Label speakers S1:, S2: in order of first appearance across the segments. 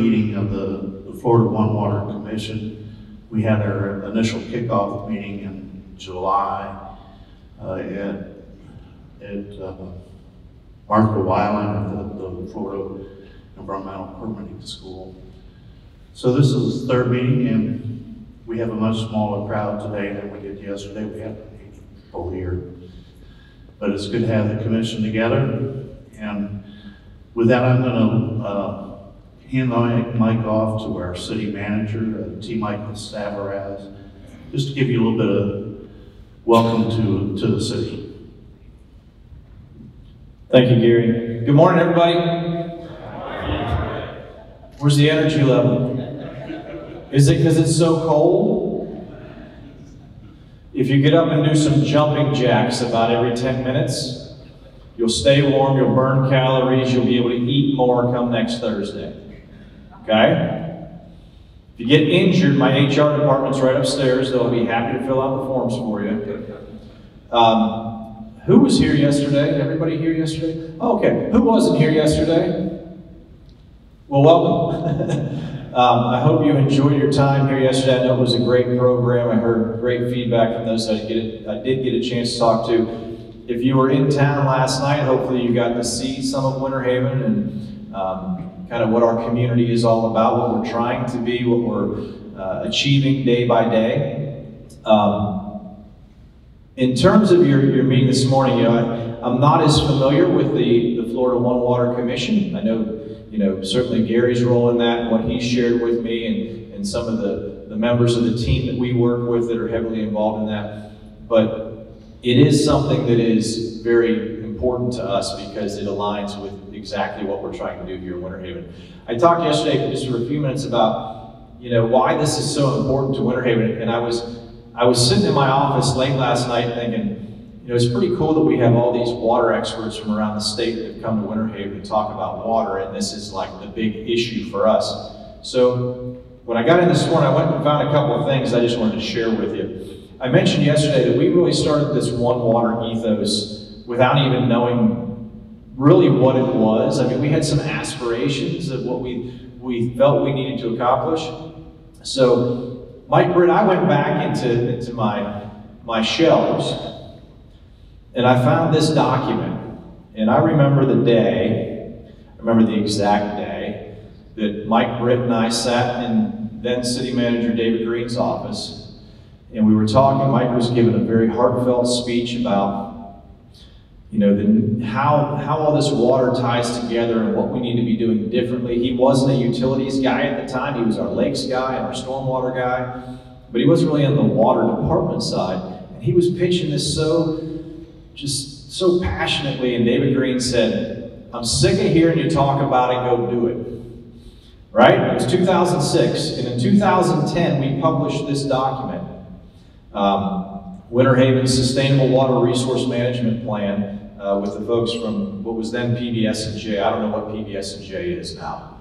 S1: meeting of the Florida One Water Commission. We had our initial kickoff meeting in July at Martha Weiland at the Florida Environmental Permitting School. So this is the third meeting, and we have a much smaller crowd today than we did yesterday. We have 80 people here. But it's good to have the commission together. And with that, I'm going to hand the mic off to our city manager, T. Michael Stavaraz, just to give you a little bit of welcome to the city.
S2: Thank you, Gary. Good morning, everybody. Where's the energy level? Is it because it's so cold? If you get up and do some jumping jacks about every 10 minutes, you'll stay warm, you'll burn calories, you'll be able to eat more come next Thursday. Okay? If you get injured, my HR department's right upstairs. They'll be happy to fill out the forms for you. Who was here yesterday? Everybody here yesterday? Oh, okay. Who wasn't here yesterday? Well, welcome. I hope you enjoyed your time here yesterday. I know it was a great program. I heard great feedback from those I did get a chance to talk to. If you were in town last night, hopefully you got to see some of Winter Haven and kind of what our community is all about, what we're trying to be, what we're achieving day by day. In terms of your meeting this morning, you know, I'm not as familiar with the Florida One Water Commission. I know, you know, certainly Gary's role in that, and what he shared with me, and some of the members of the team that we work with that are heavily involved in that. But it is something that is very important to us because it aligns with exactly what we're trying to do here in Winter Haven. I talked yesterday just for a few minutes about, you know, why this is so important to Winter Haven, and I was sitting in my office late last night thinking, you know, it's pretty cool that we have all these water experts from around the state that have come to Winter Haven to talk about water, and this is like the big issue for us. So when I got in this morning, I went and found a couple of things I just wanted to share with you. I mentioned yesterday that we really started this One Water ethos without even knowing really what it was. I mean, we had some aspirations of what we felt we needed to accomplish. So Mike Britt, I went back into my shelves, and I found this document, and I remember the day, I remember the exact day, that Mike Britt and I sat in then City Manager David Green's office, and we were talking. Mike was giving a very heartfelt speech about, you know, how all this water ties together and what we need to be doing differently. He wasn't a utilities guy at the time. He was our lakes guy and our stormwater guy, but he wasn't really on the water department side. And he was pitching this just so passionately, and David Green said, I'm sick of hearing you talk about it, go do it. Right? It was 2006, and in 2010 we published this document, Winter Haven's Sustainable Water Resource Management Plan, with the folks from what was then PBS&J. I don't know what PBS&J is now.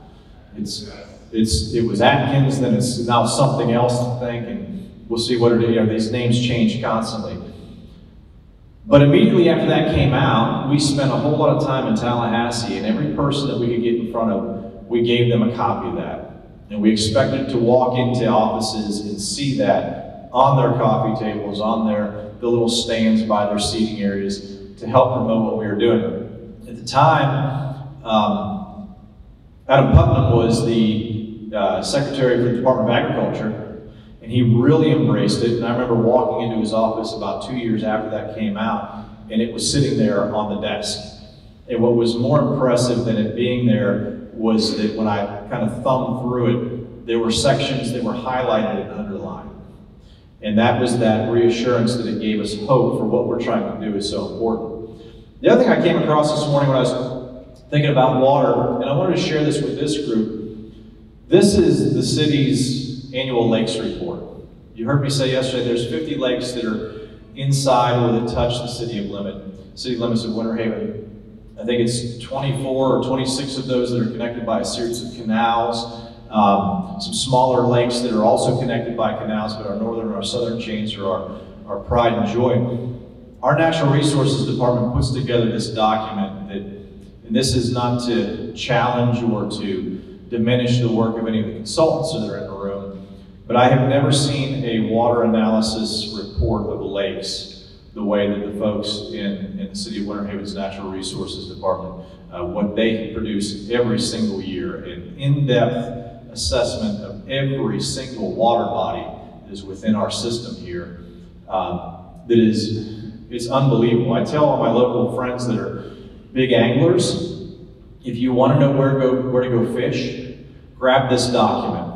S2: It was Atkins, then it's now something else, I think, and we'll see what it is. You know, these names change constantly. But immediately after that came out, we spent a whole lot of time in Tallahassee, and every person that we could get in front of, we gave them a copy of that. And we expected to walk into offices and see that on their coffee tables, on the little stands by their seating areas to help promote what we were doing. At the time, Adam Putnam was the Secretary for the Department of Agriculture, and he really embraced it. And I remember walking into his office about 2 years after that came out, and it was sitting there on the desk. And what was more impressive than it being there was that when I kind of thumbed through it, there were sections that were highlighted and underlined. And that was that reassurance that it gave us hope for what we're trying to do is so important. The other thing I came across this morning when I was thinking about water, and I wanted to share this with this group, this is the city's annual lakes report. You heard me say yesterday there's 50 lakes that are inside or that touch the city limits of Winter Haven. I think it's 24 or 26 of those that are connected by a series of canals. Some smaller lakes that are also connected by canals, but our northern and our southern chains are our pride and joy. Our Natural Resources Department puts together this document that, and this is not to challenge or to diminish the work of any of the consultants that are in the room, but I have never seen a water analysis report of lakes the way that the folks in the City of Winter Haven's Natural Resources Department, what they produce every single year, an in-depth assessment of every single water body that is within our system here, it's unbelievable. I tell all my local friends that are big anglers, if you want to know where to go fish, grab this document.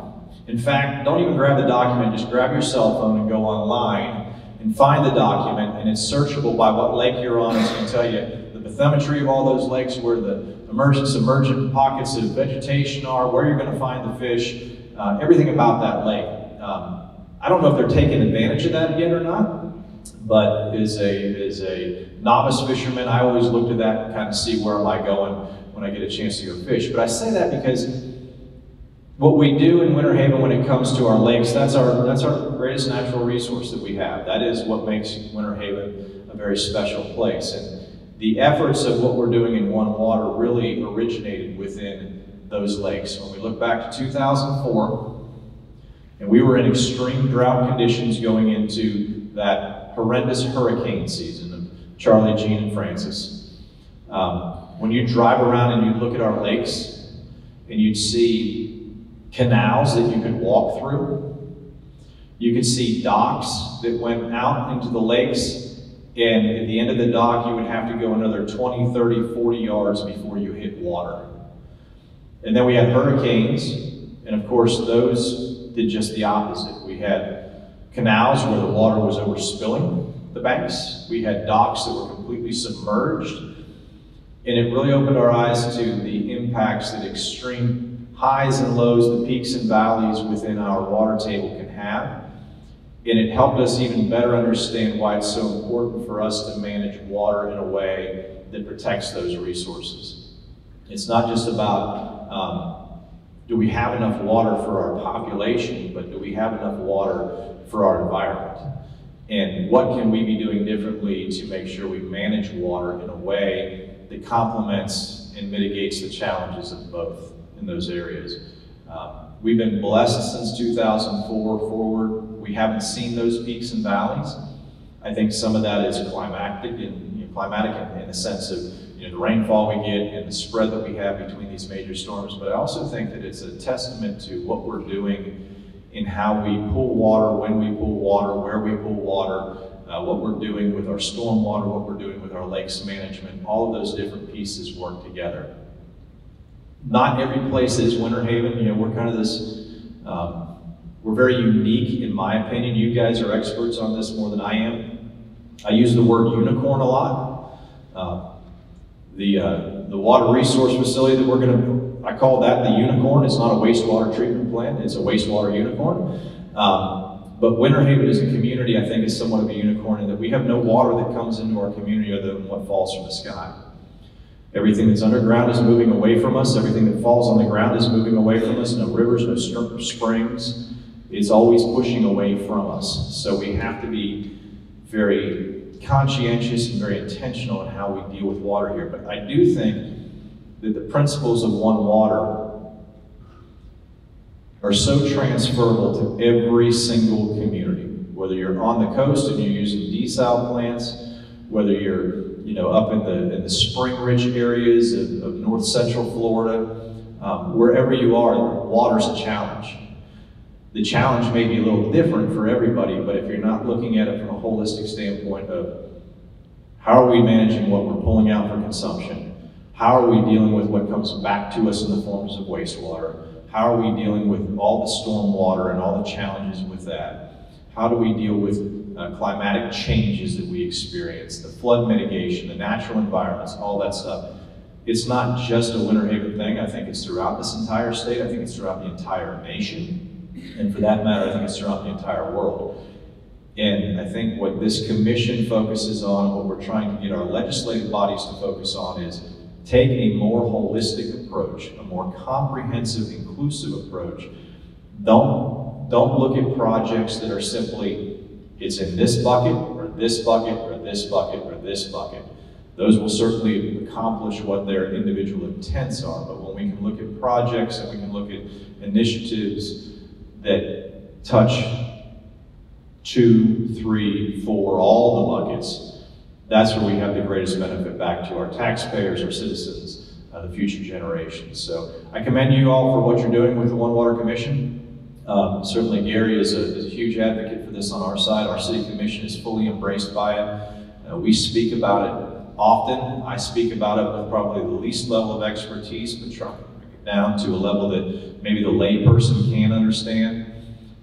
S2: In fact, don't even grab the document, just grab your cell phone and go online and find the document, and it's searchable by what lake you're on. It's going to tell you the bathymetry of all those lakes, where the emergent, submergent pockets of vegetation are, where you're going to find the fish, everything about that lake. I don't know if they're taking advantage of that yet or not, but as a novice fisherman, I always look to that and kind of see where am I going when I get a chance to go fish. But I say that because what we do in Winter Haven when it comes to our lakes, that's our greatest natural resource that we have. That is what makes Winter Haven a very special place. And the efforts of what we're doing in One Water really originated within those lakes. When we look back to 2004, and we were in extreme drought conditions going into that horrendous hurricane season of Charlie, Jean, and Francis. When you drive around and you look at our lakes, and you'd see canals that you could walk through, you could see docks that went out into the lakes, and at the end of the dock, you would have to go another 20, 30, 40 yards before you hit water. And then we had hurricanes, and of course, those did just the opposite. We had canals where the water was overspilling the banks. We had docks that were completely submerged. And it really opened our eyes to the impacts that extreme highs and lows, the peaks and valleys within our water table can have. And it helped us even better understand why it's so important for us to manage water in a way that protects those resources. It's not just about do we have enough water for our population, but do we have enough water for our environment? And what can we be doing differently to make sure we manage water in a way that complements and mitigates the challenges of both in those areas? We've been blessed since 2004 forward. We haven't seen those peaks and valleys. I think some of that is climatic in the sense of the rainfall we get and the spread that we have between these major storms, but I also think that it's a testament to what we're doing in how we pull water, when we pull water, where we pull water, what we're doing with our storm water, what we're doing with our lakes management. All of those different pieces work together. Not every place is Winter Haven. We're kind of this, we're very unique in my opinion. You guys are experts on this more than I am. I use the word unicorn a lot. The water resource facility that I call that the unicorn. It's not a wastewater treatment plant, it's a wastewater unicorn. But Winter Haven as a community, I think, is somewhat of a unicorn in that we have no water that comes into our community other than what falls from the sky. Everything that's underground is moving away from us. Everything that falls on the ground is moving away from us. No rivers, no springs. It's always pushing away from us. So we have to be very conscientious and very intentional in how we deal with water here. But I do think that the principles of One Water are so transferable to every single community. Whether you're on the coast and you're using desal plants, whether you're up in the spring-rich areas of north central Florida, wherever you are, water's a challenge. The challenge may be a little different for everybody, but if you're not looking at it from a holistic standpoint of how are we managing what we're pulling out for consumption, how are we dealing with what comes back to us in the forms of wastewater, how are we dealing with all the storm water and all the challenges with that, how do we deal with climatic changes that we experience, the flood mitigation, the natural environments, all that stuff. It's not just a Winter Haven thing. I think it's throughout this entire state. I think it's throughout the entire nation. And for that matter, I think it's throughout the entire world. And I think what this commission focuses on, what we're trying to get our legislative bodies to focus on is take a more holistic approach, a more comprehensive, inclusive approach. Don't look at projects that are simply, it's in this bucket, or this bucket, or this bucket, or this bucket. Those will certainly accomplish what their individual intents are, but when we can look at projects and we can look initiatives that touch 2, 3, 4, all the buckets, that's where we have the greatest benefit back to our taxpayers, our citizens, the future generations. So I commend you all for what you're doing with the One Water Commission. Certainly Gary is a huge advocate for this on our side. Our city commission is fully embraced by it. We speak about it often. I speak about it with probably the least level of expertise, but try to bring it down to a level that maybe the layperson can understand.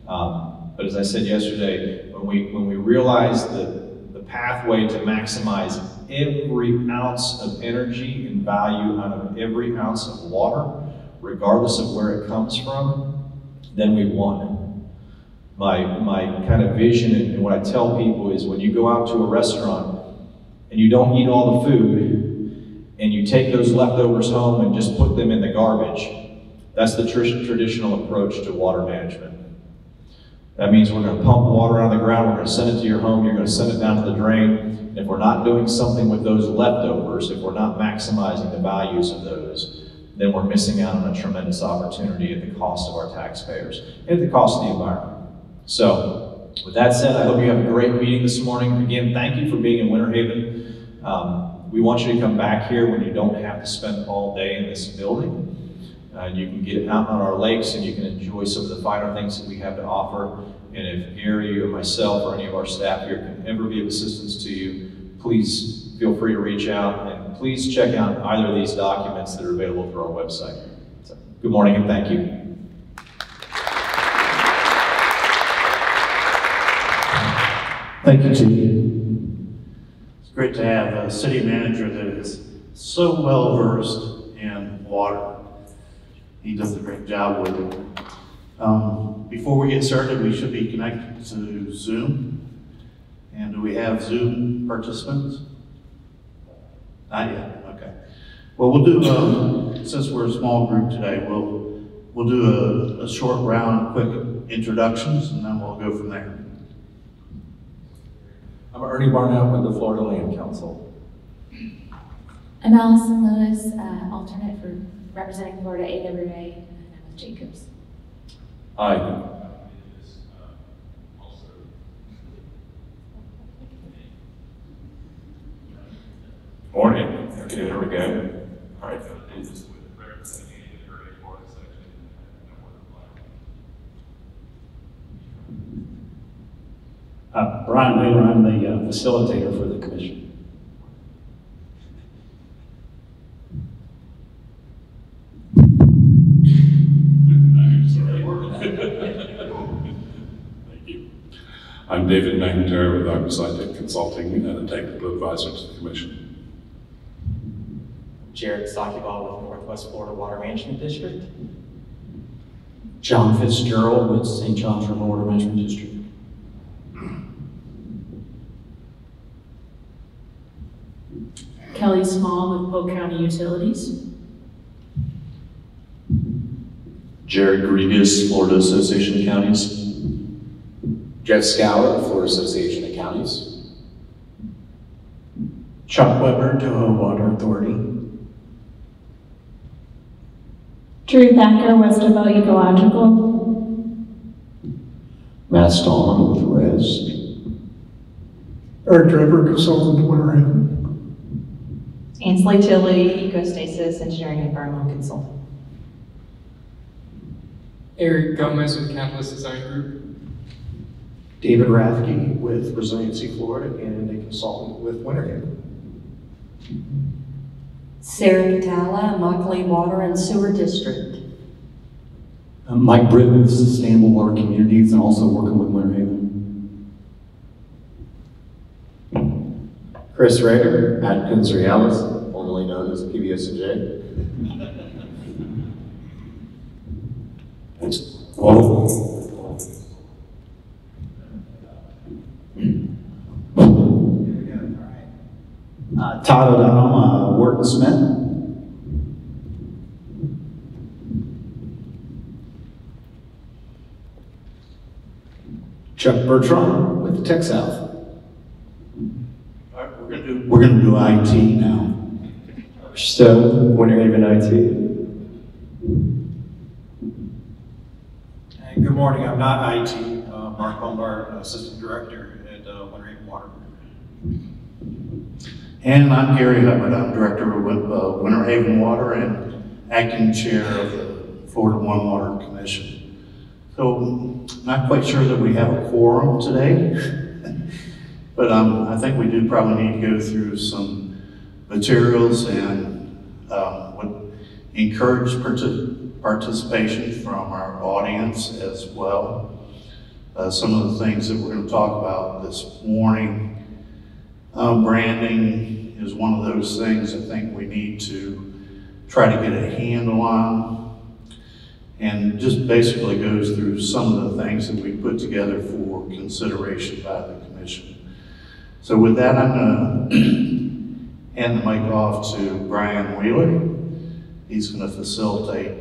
S2: But as I said yesterday, when we realize the pathway to maximize every ounce of energy and value out of every ounce of water, regardless of where it comes from, then we've won. My kind of vision and what I tell people is when you go out to a restaurant and you don't eat all the food and you take those leftovers home and just put them in the garbage, that's the traditional approach to water management. That means we're going to pump water out of the ground, we're going to send it to your home, you're going to send it down to the drain. And if we're not doing something with those leftovers, if we're not maximizing the values of those, then we're missing out on a tremendous opportunity at the cost of our taxpayers and at the cost of the environment. So, with that said, I hope you have a great meeting this morning. Again, thank you for being in Winter Haven. We want you to come back here when you don't have to spend all day in this building. You can get out on our lakes and you can enjoy some of the finer things that we have to offer. And if Gary or myself or any of our staff here can ever be of assistance to you, please feel free to reach out and please check out either of these documents that are available through our website. So, good morning and thank you.
S1: Thank you, Chief. It's great to have a city manager that is so well versed in water. He does a great job with it. Before we get started, we should be connected to Zoom. And do we have Zoom participants? Not yet, okay. Well, we'll do, since we're a small group today, we'll do a short round, quick introductions, and then we'll go from there.
S3: I'm Ernie Barnett with the Florida Land Council.
S4: I'm Allison Lewis, alternate for representing Florida AWA, and I'm with Jacobs.
S3: Hi. Morning. Okay, there we go. All right.
S5: Brian Wheeler, I'm the facilitator for the commission.
S6: Thank you. I'm David McIntyre with Arcsight Consulting and a technical advisor to the Commission.
S7: Jared Stockyball with Northwest Florida Water Management District.
S5: John Fitzgerald with St. John's River Water Management District.
S8: Kelly Small with Polk County Utilities.
S9: Jared Grigas, Florida Association of Counties.
S10: Jeff Scour, Florida Association of Counties.
S5: Chuck Weber, Toho Water Authority.
S11: Drew Thacker, Westerville Ecological.
S12: Matt Stallman with RES.
S13: Eric Draper, consultant to Winter Haven.
S14: Ansley Tilley, Ecostasis Engineering and Environmental Consultant.
S15: Eric Gomez with Catalyst Design Group.
S16: David Rathke with Resiliency Florida and a consultant with Winter Haven.
S17: Sarah Catala, Immokalee Water and Sewer District.
S18: Mike Britt with Sustainable Water Communities and also working with Winter Haven.
S10: Chris Rader, Atkins Realis, formerly known as PBS&J.
S12: Todd O'Donnell, Wharton Smith.
S5: Chuck Bertram with Tech South.
S1: All right, we're gonna do IT now.
S19: Stone, Winter Haven IT.
S5: And good morning. I'm not IT. Mark Lombard, Assistant Director at Winter Haven Water.
S1: And I'm Gary Hubbard. I'm Director of Winter Haven Water and Acting Chair of the Florida One Water Commission. So, not quite sure that we have a quorum today, but I think we do probably need to go through some materials and would encourage participation from our audience as well. Some of the things that we're going to talk about this morning, branding is one of those things I think we need to try to get a handle on, and just basically goes through some of the things that we put together for consideration by the commission. So with that, I'm going to hand the mic off to Brian Wheeler. He's going to facilitate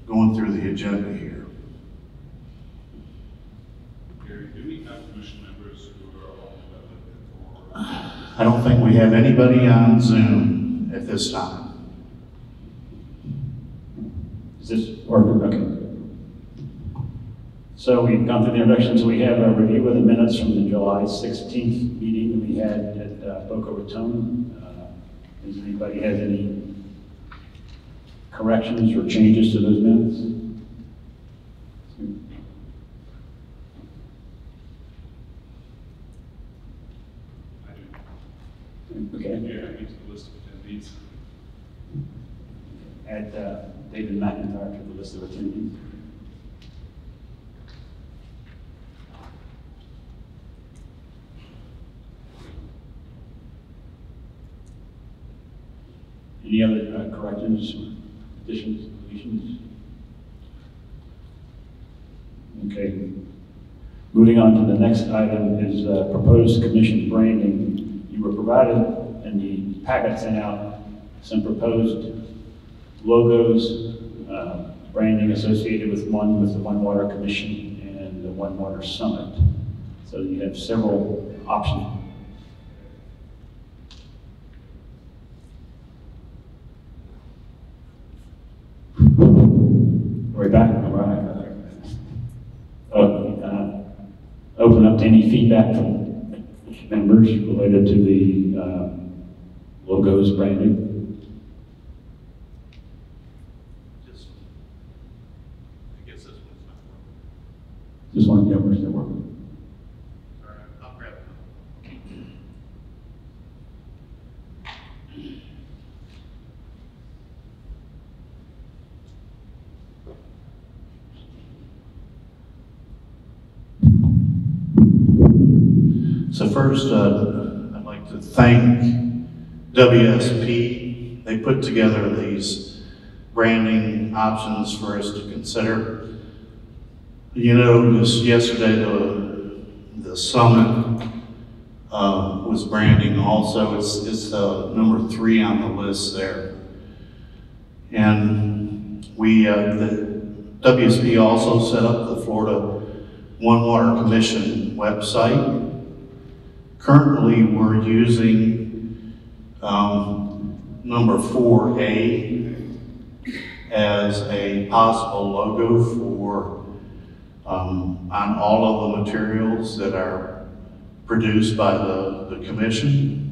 S1: going through the agenda here.
S6: Gary, do we have commission members who are all
S1: I don't think we have anybody on Zoom at this time.
S5: Is this working? Okay. So we've gone through the introduction, so we have a review of the minutes from the July 16th meeting that we had at Boca Raton. Does anybody have any corrections or changes to those minutes? Okay.
S6: Yeah, I need the list of attendees.
S5: Add David McIntyre to the list of attendees. Any other corrections, additions, deletions? Okay. Moving on to the next item is proposed commission branding. You were provided in the packet sent out some proposed logos, branding associated with the One Water Commission and the One Water Summit. So you have several options. Are we back? All right. Open up to any feedback from members related to the logos branding.
S1: I guess this one's not working.
S5: This one, yeah, we're still working.
S1: All right, I'll grab it. So first, I'd like to thank WSP. They put together these branding options for us to consider. You know, just yesterday, the summit was branding also. It's number 3 on the list there. And the WSP also set up the Florida One Water Commission website. Currently, we're using number 4A as a possible logo for on all of the materials that are produced by the commission.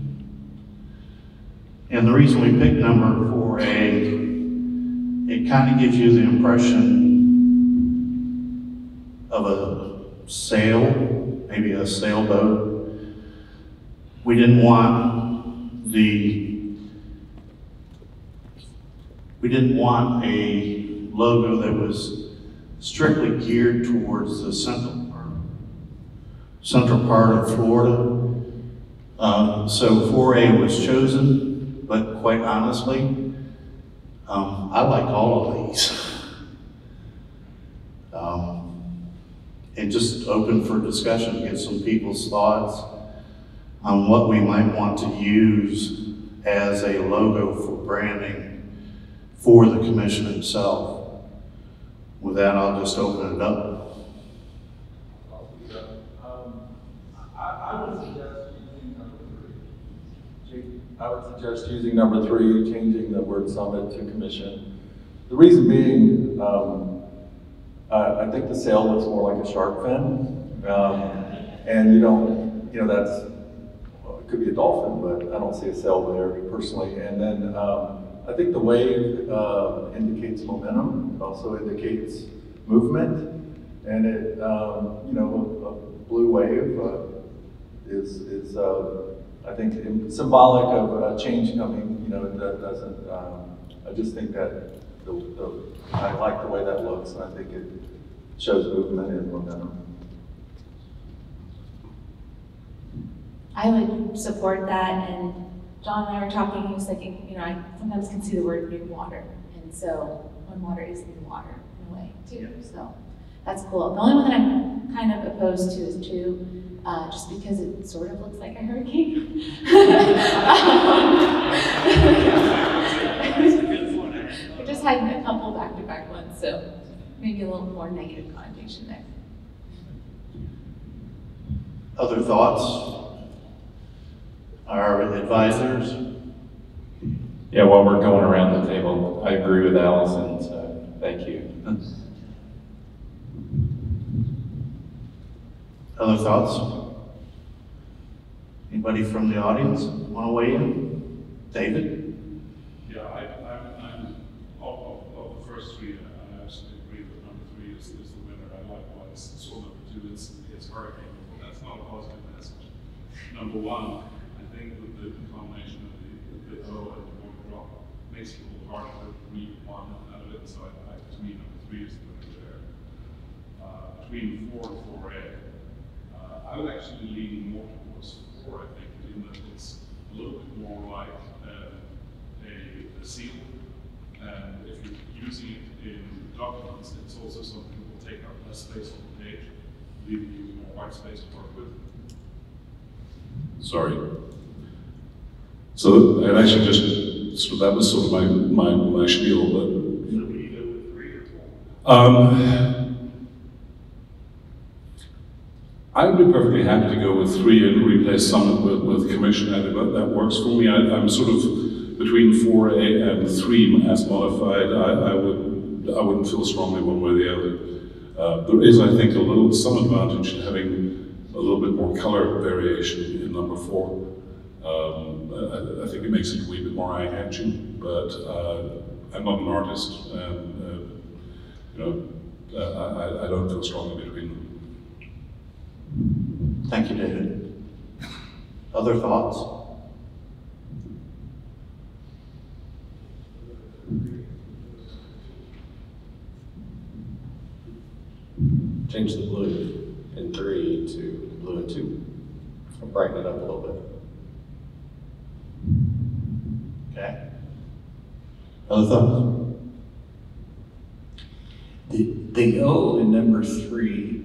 S1: And the reason we picked number 4A, it kind of gives you the impression of a sail, maybe a sailboat. We didn't want a logo that was strictly geared towards the central part of Florida. So 4A was chosen, but quite honestly, I like all of these. And just open for discussion, get some people's thoughts on what we might want to use as a logo for branding for the commission itself. With that, I'll just open it up.
S19: I would suggest using number 3, changing the word summit to commission. The reason being, I think the sail looks more like a shark fin. And that's, it could be a dolphin, but I don't see a sail there personally. And then I think the wave indicates momentum. It also indicates movement. And it, a blue wave is I think symbolic of a change coming. That doesn't. I just think that I like the way that looks, and I think it shows movement and momentum.
S4: I would support that, and John and I were talking, he was thinking, I sometimes can see the word new water, and so One Water is new water in a way too, so that's cool. The only one that I'm kind of opposed to is 2, just because it sort of looks like a hurricane. We just had a couple back-to-back ones, so maybe a little more negative connotation there.
S1: Other thoughts? Our advisors?
S3: Yeah, while we're going around the table, I agree with Allison, so thank you.
S1: Other thoughts? Anybody from the audience want to weigh in? David?
S6: Yeah, I'm of the first 3, I absolutely agree that number 3 is the winner. I likewise saw number 2 is hurricane. That's not a positive message. Number 1, I think that the combination of the O and the one drop makes it a little harder to read one out of it, so to me number 3 is the winner there. Between 4 and 4A, I would actually lean more towards 4, I think, in that it's a little bit more like a seal, and if you're using it in documents, it's also something that will take up less space on the page, leaving you more white space to work with. Sorry. So, and actually that was sort of my spiel, but.
S1: So we need to go with 3 or 4?
S6: I would be perfectly happy to go with 3 and replace Summit with Commission. I think that works for me. I'm sort of between 4A and 3 as modified. I wouldn't feel strongly one way or the other. There is, I think, some advantage to having a little bit more color variation in number 4. I think it makes it a wee bit more eye-catching, but I'm not an artist, and I don't feel strongly between them.
S1: Thank you, David. Other thoughts?
S10: Change the blue in 3 to blue in 2. I'll brighten it up a little bit.
S1: Okay. Other thoughts?
S12: The O in number 3,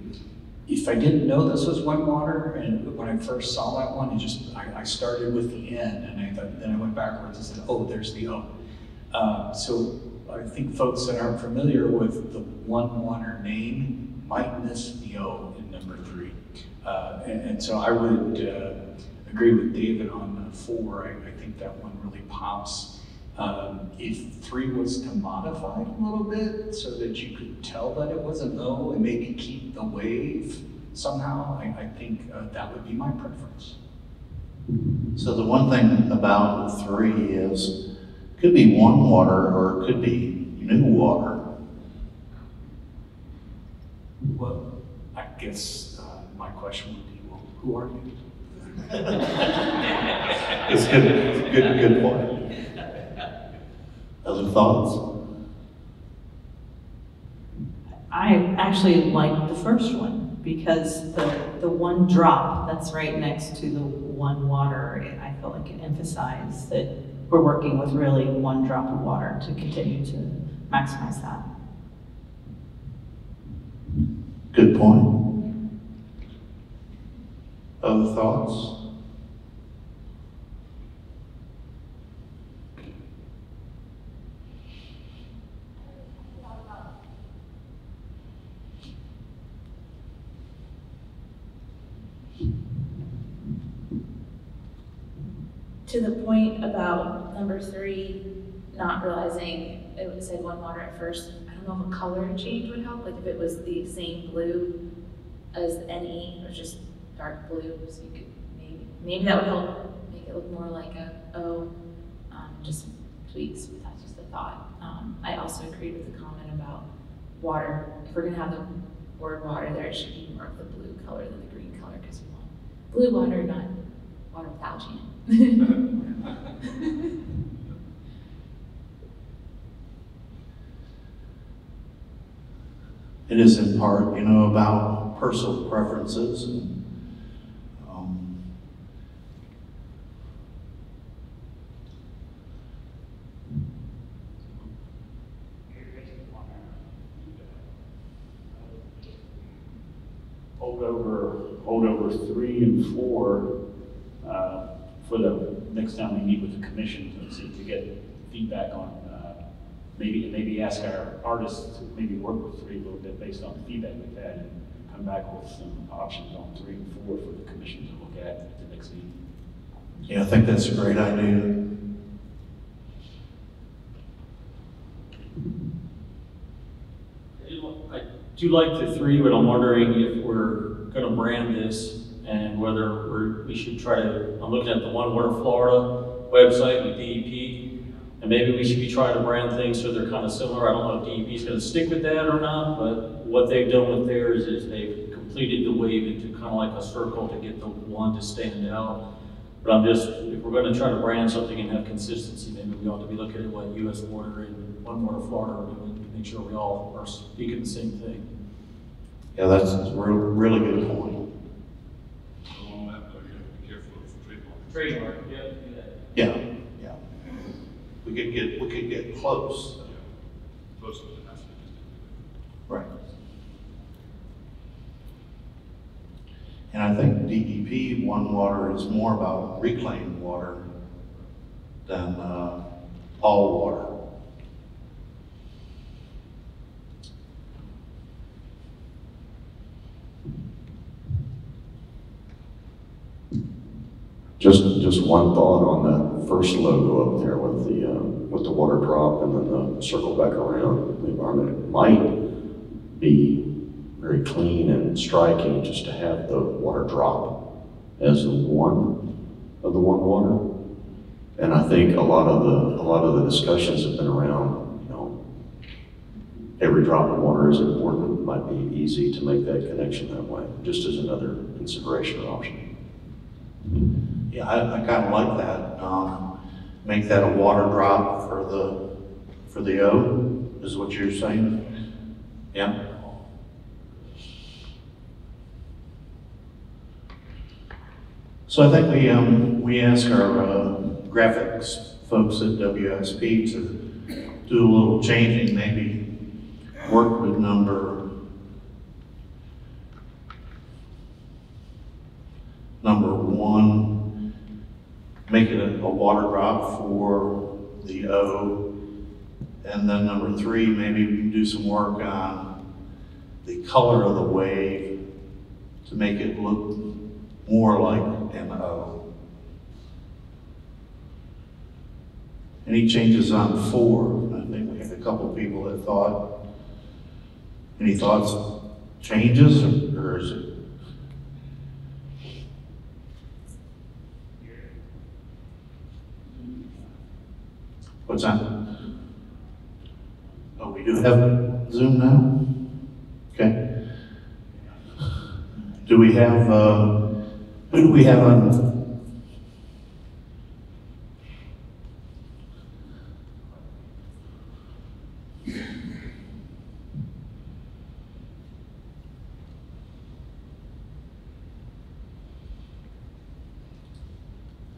S12: if I didn't know this was One Water, and when I first saw that one, I started with the N, and then I went backwards and said, oh, there's the O. So I think folks that aren't familiar with the One Water name might miss the O in number 3. And so I would agree with David on 4. I think that one really pops. If 3 was to modify it a little bit so that you could tell that it was an O and maybe keep the wave somehow, I think that would be my preference.
S1: So the one thing about 3 is, it could be One Water or it could be New Water.
S12: Well, I guess my question would be, well, who are you?
S1: It's good point. Other thoughts?
S14: I actually like the first one because the one drop that's right next to the One Water, I feel like it emphasizes that we're working with really one drop of water to continue to maximize that.
S1: Good point. Other thoughts?
S4: To the point about number 3, not realizing it said One Water at first, I don't don't know if a color change would help, like if it was the same blue as NE, or just dark blue, so you could maybe that would help make it look more like a O, just tweaks, but that's just a thought. I also agreed with the comment about water. If we're gonna have the word water there, it should be more of the blue color than the green color, because we want blue water, not water with algae in it.
S1: It is in part, about personal preferences and
S5: hold over 3 and 4 for the next time we meet with the commission to see to get feedback on maybe ask our artists to maybe work with 3 a little bit based on the feedback we've had and come back with some options on 3 and 4 for the commission to look at the next meeting.
S1: Yeah, I think that's a great idea.
S20: I do like the 3, but I'm wondering if we're going to brand this and whether we should try to, I'm looking at the One Water Florida website with DEP, and maybe we should be trying to brand things so they're kind of similar. I don't know if DEP is going to stick with that or not, but what they've done with theirs is they've completed the wave into kind of like a circle to get the one to stand out. But if we're going to try to brand something and have consistency, maybe we ought to be looking at what U.S. Water and One Water Florida are doing to make sure we all are speaking the same thing.
S1: Yeah, that's a really good point.
S6: On that, though, you have to be careful of trademark.
S20: Trademark, yeah, do that.
S1: Yeah. We could get close.
S6: Yeah. Close to the national.
S1: Right. And I think DEP One Water is more about reclaimed water than all water.
S9: Just one thought on that first logo up there with the water drop and then the circle back around the environment. It might be very clean and striking just to have the water drop as the one of the One Water. And I think a lot of the discussions have been around, every drop of water is important. It might be easy to make that connection that way, just as another consideration or option.
S1: Yeah, I kind of like that. Make that a water drop for the O, is what you're saying? Yeah. So I think we ask our graphics folks at WSP to do a little changing, maybe work with number 1, make it a water drop for the O, and then number 3, maybe we can do some work on the color of the wave to make it look more like an O. Any changes on 4? I think we had a couple of people that thought. Any thoughts, changes, or is it? What's that? Oh, we do have Zoom now? Okay. Do we have, who do we have on?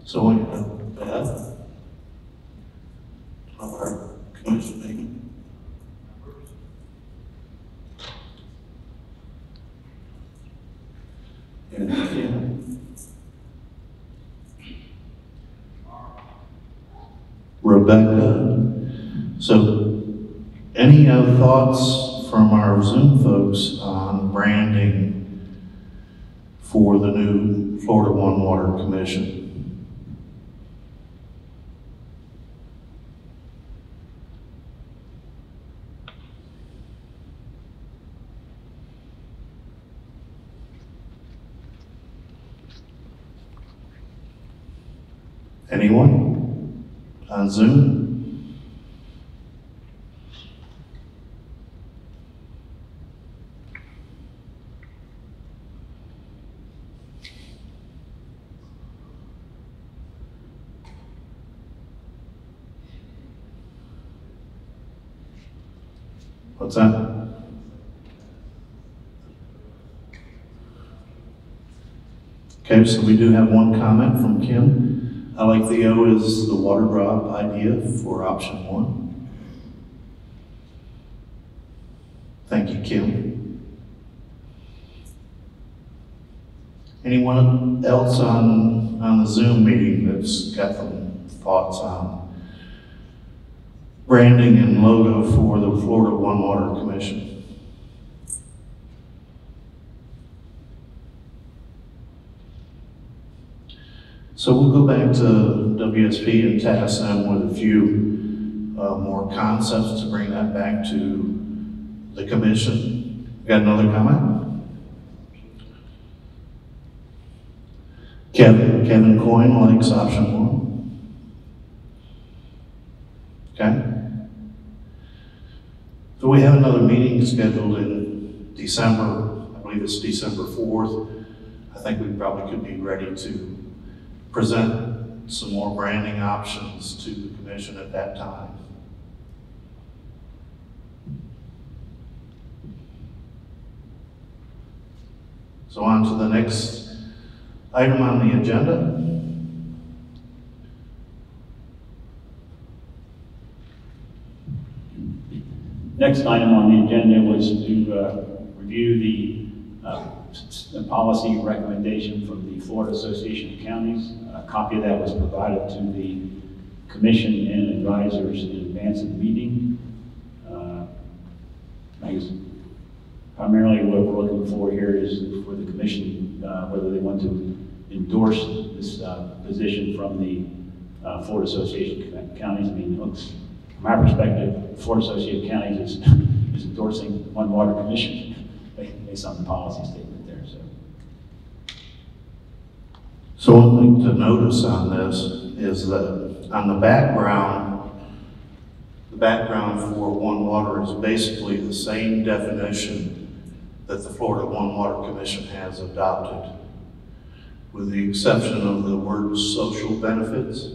S1: So we have Beth. Our commissioning. And Rebecca. So, any thoughts from our Zoom folks on branding for the new Florida One Water Commission? Anyone on Zoom? What's that? Okay, so we do have one comment from Kim. I like the O is the water drop idea for option 1. Thank you, Kim. Anyone else on the Zoom meeting that's got some thoughts on branding and logo for the Florida One Water Commission? So we'll go back to WSP and task them with a few more concepts to bring that back to the commission. Got another comment? Kevin Coyne likes option 1. Okay. So we have another meeting scheduled in December. I believe it's December 4th. I think we probably could be ready to present some more branding options to the commission at that time. So on to the next item on the agenda.
S5: Next item on the agenda was to review the policy recommendation from the Florida Association of Counties. A copy of that was provided to the commission and advisors in advance of the meeting. I guess primarily what we're looking for here is for the commission, whether they want to endorse this position from the Florida Association of Counties. I mean, from my perspective, the Florida Association of Counties is endorsing One Water Commission based on the policy statement there.
S1: So one thing to notice on this is that on the background for One Water is basically the same definition that the Florida One Water Commission has adopted, with the exception of the word social benefits.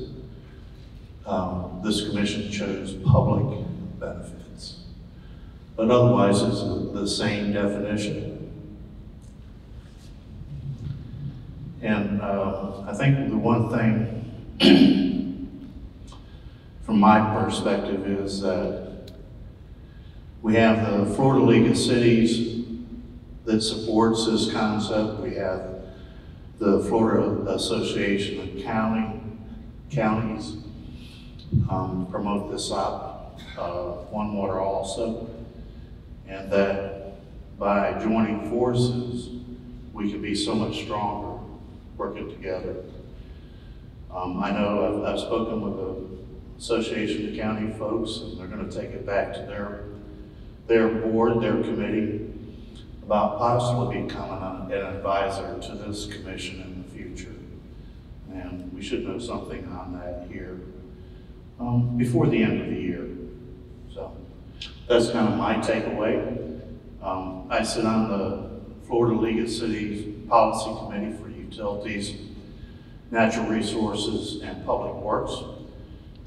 S1: This commission chose public benefits, but otherwise it's the same definition. And I think the one thing from my perspective is that we have the Florida League of Cities that supports this concept. We have the Florida Association of Counties promote this One Water also, and that by joining forces, we can be so much stronger working together. I know I've spoken with the Association of County folks, and they're going to take it back to their board, their committee, about possibly becoming an advisor to this commission in the future. And we should know something on that here before the end of the year. So that's kind of my takeaway. I sit on the Florida League of Cities Policy Committee for Utilities, Natural Resources, and Public Works.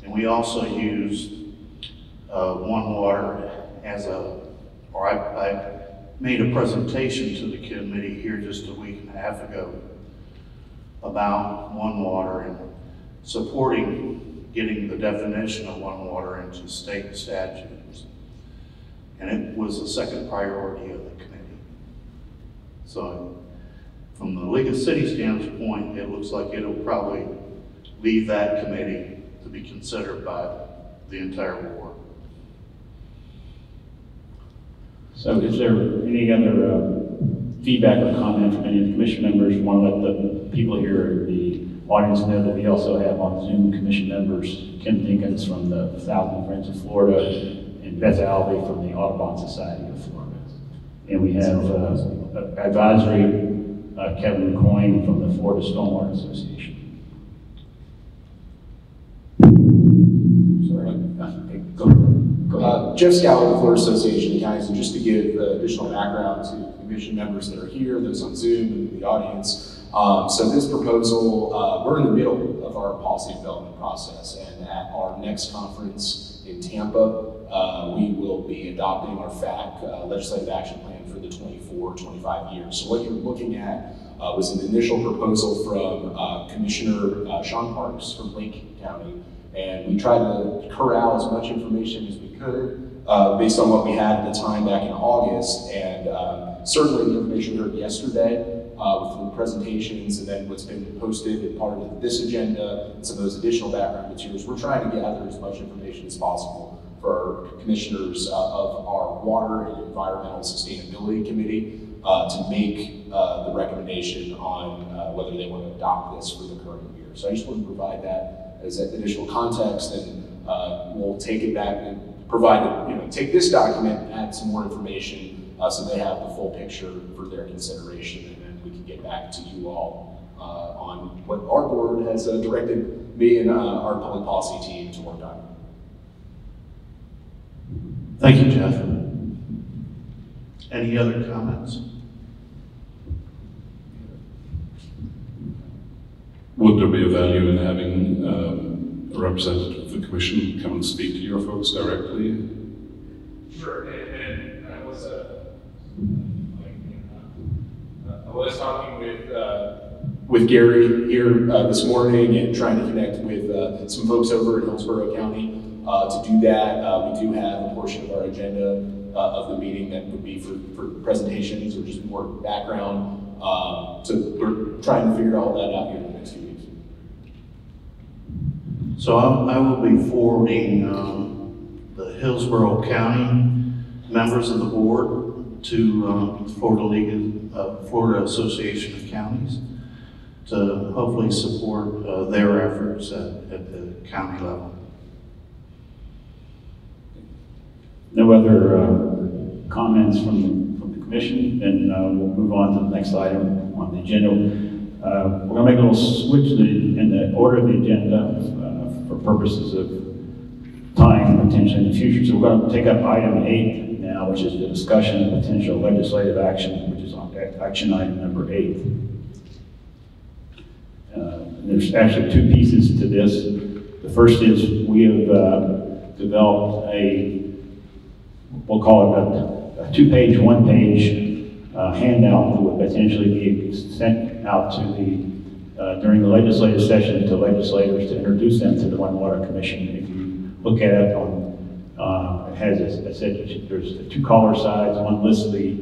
S1: And we also use One Water as I made a presentation to the committee here just a week and a half ago about One Water and supporting getting the definition of One Water into state statutes. And it was the second priority of the committee. So from the League of Cities standpoint, it looks like it'll probably leave that committee to be considered by the entire board.
S5: So is there any other feedback or comment from any of the commission members? Want to let the people here in the audience know that we also have on Zoom commission members Kim Dinkins from the Thousand Friends of Florida and Beth Albee from the Audubon Society of Florida. And we have advisory Kevin Coyne from the Florida Stormwater Association.
S21: Jeff Scout with the Florida Association of Counties, and just to give additional background to commission members that are here, those on Zoom, and the audience. So this proposal, we're in the middle of our policy development process, and at our next conference in Tampa, we will be adopting our FAC, Legislative Action Plan for the 24-25 years. So what you're looking at was an initial proposal from Commissioner Sean Parks from Lake County, and we tried to corral as much information as we could based on what we had at the time back in August, and certainly the information we heard yesterday with the presentations and then what's been posted and part of this agenda and some of those additional background materials. We're trying to gather as much information as possible for our commissioners of our Water and Environmental Sustainability Committee to make the recommendation on whether they want to adopt this for the current year. So I just want to provide that as additional context, and we'll take it back and provide, take this document, add some more information so they have the full picture for their consideration, and then we can get back to you all on what our board has directed me and our public policy team to work on.
S1: Thank you, Jeff. Any other comments?
S6: Would there be a value in having a representative of the commission come and speak to your folks directly?
S2: Sure, and I was talking with Gary here this morning and trying to connect with some folks over in Hillsborough County to do that. We do have a portion of our agenda of the meeting that would be for presentations or just more background. So we're trying to figure all that out here in the next few weeks.
S1: So I will be forwarding the Hillsborough County members of the board to Florida Association of Counties to hopefully support their efforts at the county level.
S5: No other comments from the commission, then we'll move on to the next item on the agenda. We're going to make a little switch in the order of the agenda for purposes of time potentially in the future. So we're going to take up item 8 now, which is the discussion of potential legislative action, which is on action item number 8. There's actually 2 pieces to this. The first is we have developed we'll call it a 2-page, 1-page handout that would potentially be sent out to during the legislative session to legislators to introduce them to the One Water Commission. If you look at it it has, as I said, there's 2 color sides. One lists the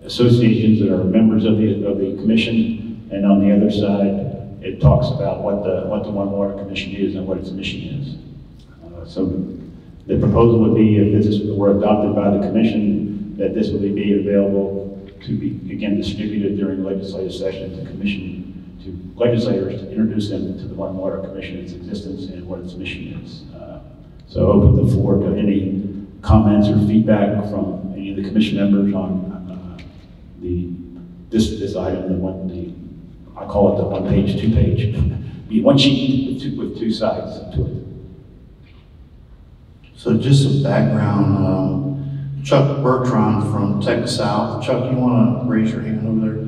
S5: associations that are members of the commission, and on the other side, it talks about what the One Water Commission is and what its mission is. So the proposal would be, if this were adopted by the commission, that this would be available to be, again, distributed during the legislative session to legislators to introduce them to the One Water Commission, its existence, and what its mission is. So open the floor to any comments or feedback from any of the commission members on this item, I call it the 1-page, 2-page, one sheet with two sides to it.
S1: So just some background, Chuck Bertrand from Tech South. Chuck, you want to raise your hand over there?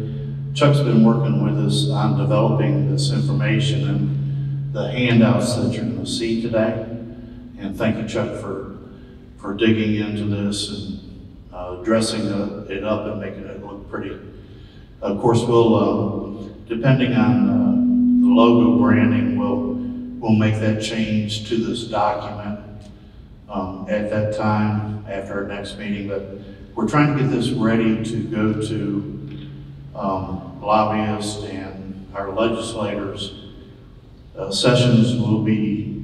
S1: Chuck's been working with us on developing this information and the handouts that you're going to see today. And thank you, Chuck, for digging into this and dressing it up and making it look pretty. Of course, we'll, depending on the logo branding, we'll make that change to this document at that time after our next meeting. But we're trying to get this ready to go to lobbyists and our legislators. Sessions will be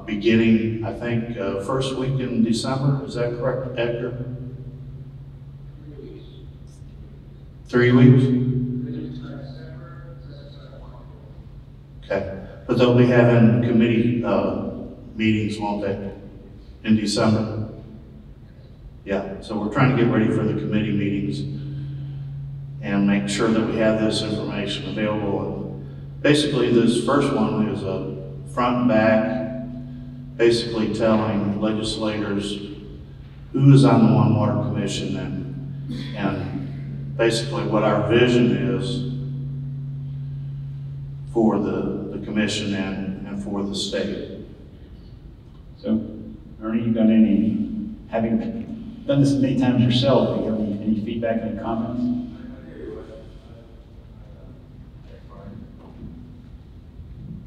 S1: beginning, I think, first week in December. Is that correct, Edgar? 3 weeks? Okay, but they'll be having committee meetings, won't they, in December? Yeah, so we're trying to get ready for the committee meetings and make sure that we have this information available. And basically, this first one is a front and back, basically telling legislators who is on the One Water Commission and basically what our vision is for the commission and for the state.
S5: So, Ernie, you got any, having done this many times yourself, do you have any feedback, any comments?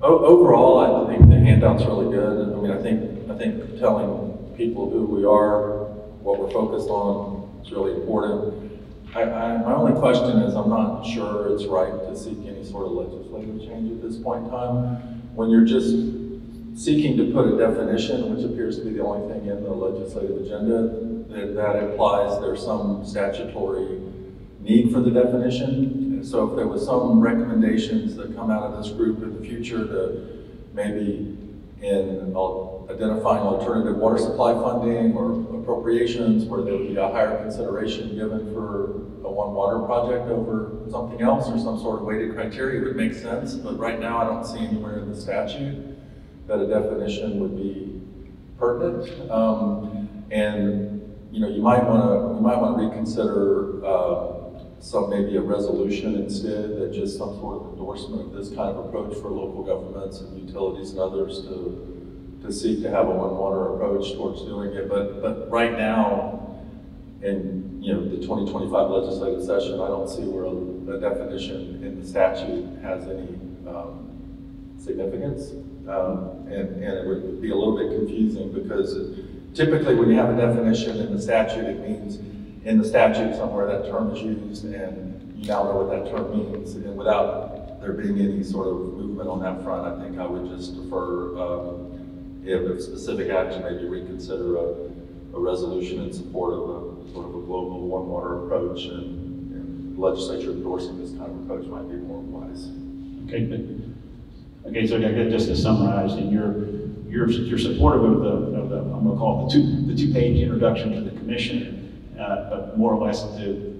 S19: Overall, I think the handout's really good. I mean, I think telling people who we are, what we're focused on is really important. My only question is, I'm not sure it's right to seek any sort of legislative change at this point in time. When you're just seeking to put a definition, which appears to be the only thing in the legislative agenda, that implies there's some statutory need for the definition. So if there was some recommendations that come out of this group in the future to maybe in identifying alternative water supply funding or appropriations where there would be a higher consideration given for a One Water project over something else or some sort of weighted criteria would make sense. But right now I don't see anywhere in the statute that a definition would be pertinent. And you know, you might want to reconsider maybe a resolution instead, that just some sort of endorsement of this kind of approach for local governments and utilities and others to seek to have a One Water approach towards doing it. But right now, in the 2025 legislative session, I don't see where a definition in the statute has any significance. And it would be a little bit confusing because typically when you have a definition in the statute, it means in the statute somewhere that term is used and you now know what that term means. And without there being any sort of movement on that front, I think I would just defer, if there's specific action, maybe reconsider a resolution in support of a sort of a global One Water approach, and the legislature endorsing this kind of approach might be more wise.
S5: Okay, good. Okay, so just to summarize, and you're supportive of the I'm going to call it the two-page introduction to the commission, but more or less to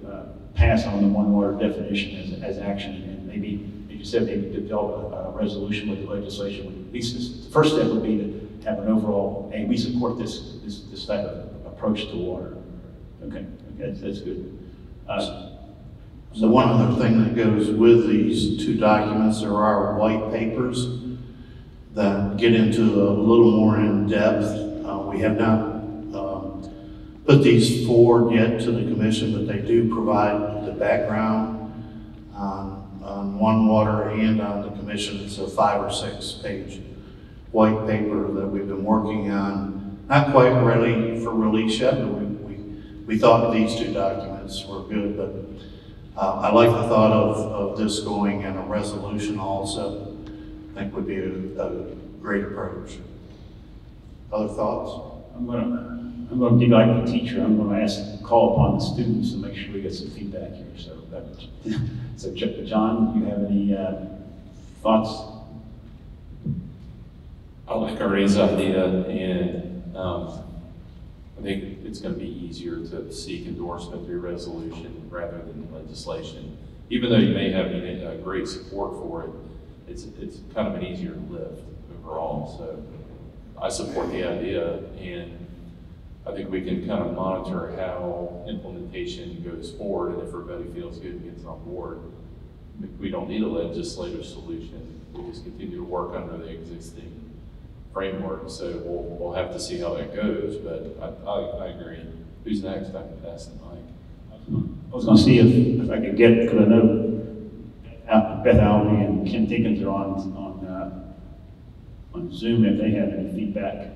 S5: pass on the One Water definition as action, and maybe, as you said, maybe develop a resolution with the legislation. At least the first step would be to have an overall, hey, we support this type of approach to water. Okay, that's good.
S1: So one other thing that goes with these two documents, there are white papers that get into a little more in depth. We have not put these forward yet to the commission, but they do provide the background on One Water and on the commission. It's a 5 or 6 page white paper that we've been working on. Not quite ready for release yet, but we thought these two documents were good, but I like the thought of this going in a resolution also. I think would be a great approach. Other thoughts?
S5: I'm going to be like the teacher. I'm going to call upon the students to make sure we get some feedback here. So John, do you have any thoughts?
S3: I like Ernie's idea, and I think it's going to be easier to seek endorsement through resolution rather than legislation. Even though you may have great support for it, it's kind of an easier lift overall. So I support the idea, and I think we can kind of monitor how implementation goes forward, and if everybody feels good and gets on board, we don't need a legislative solution. We just continue to work under the existing framework. So we'll have to see how that goes, but I agree. Who's next? I can pass the mic.
S5: I was going to see if I could get, because I know Beth Albee and Ken Dickens are on Zoom, if they have any feedback.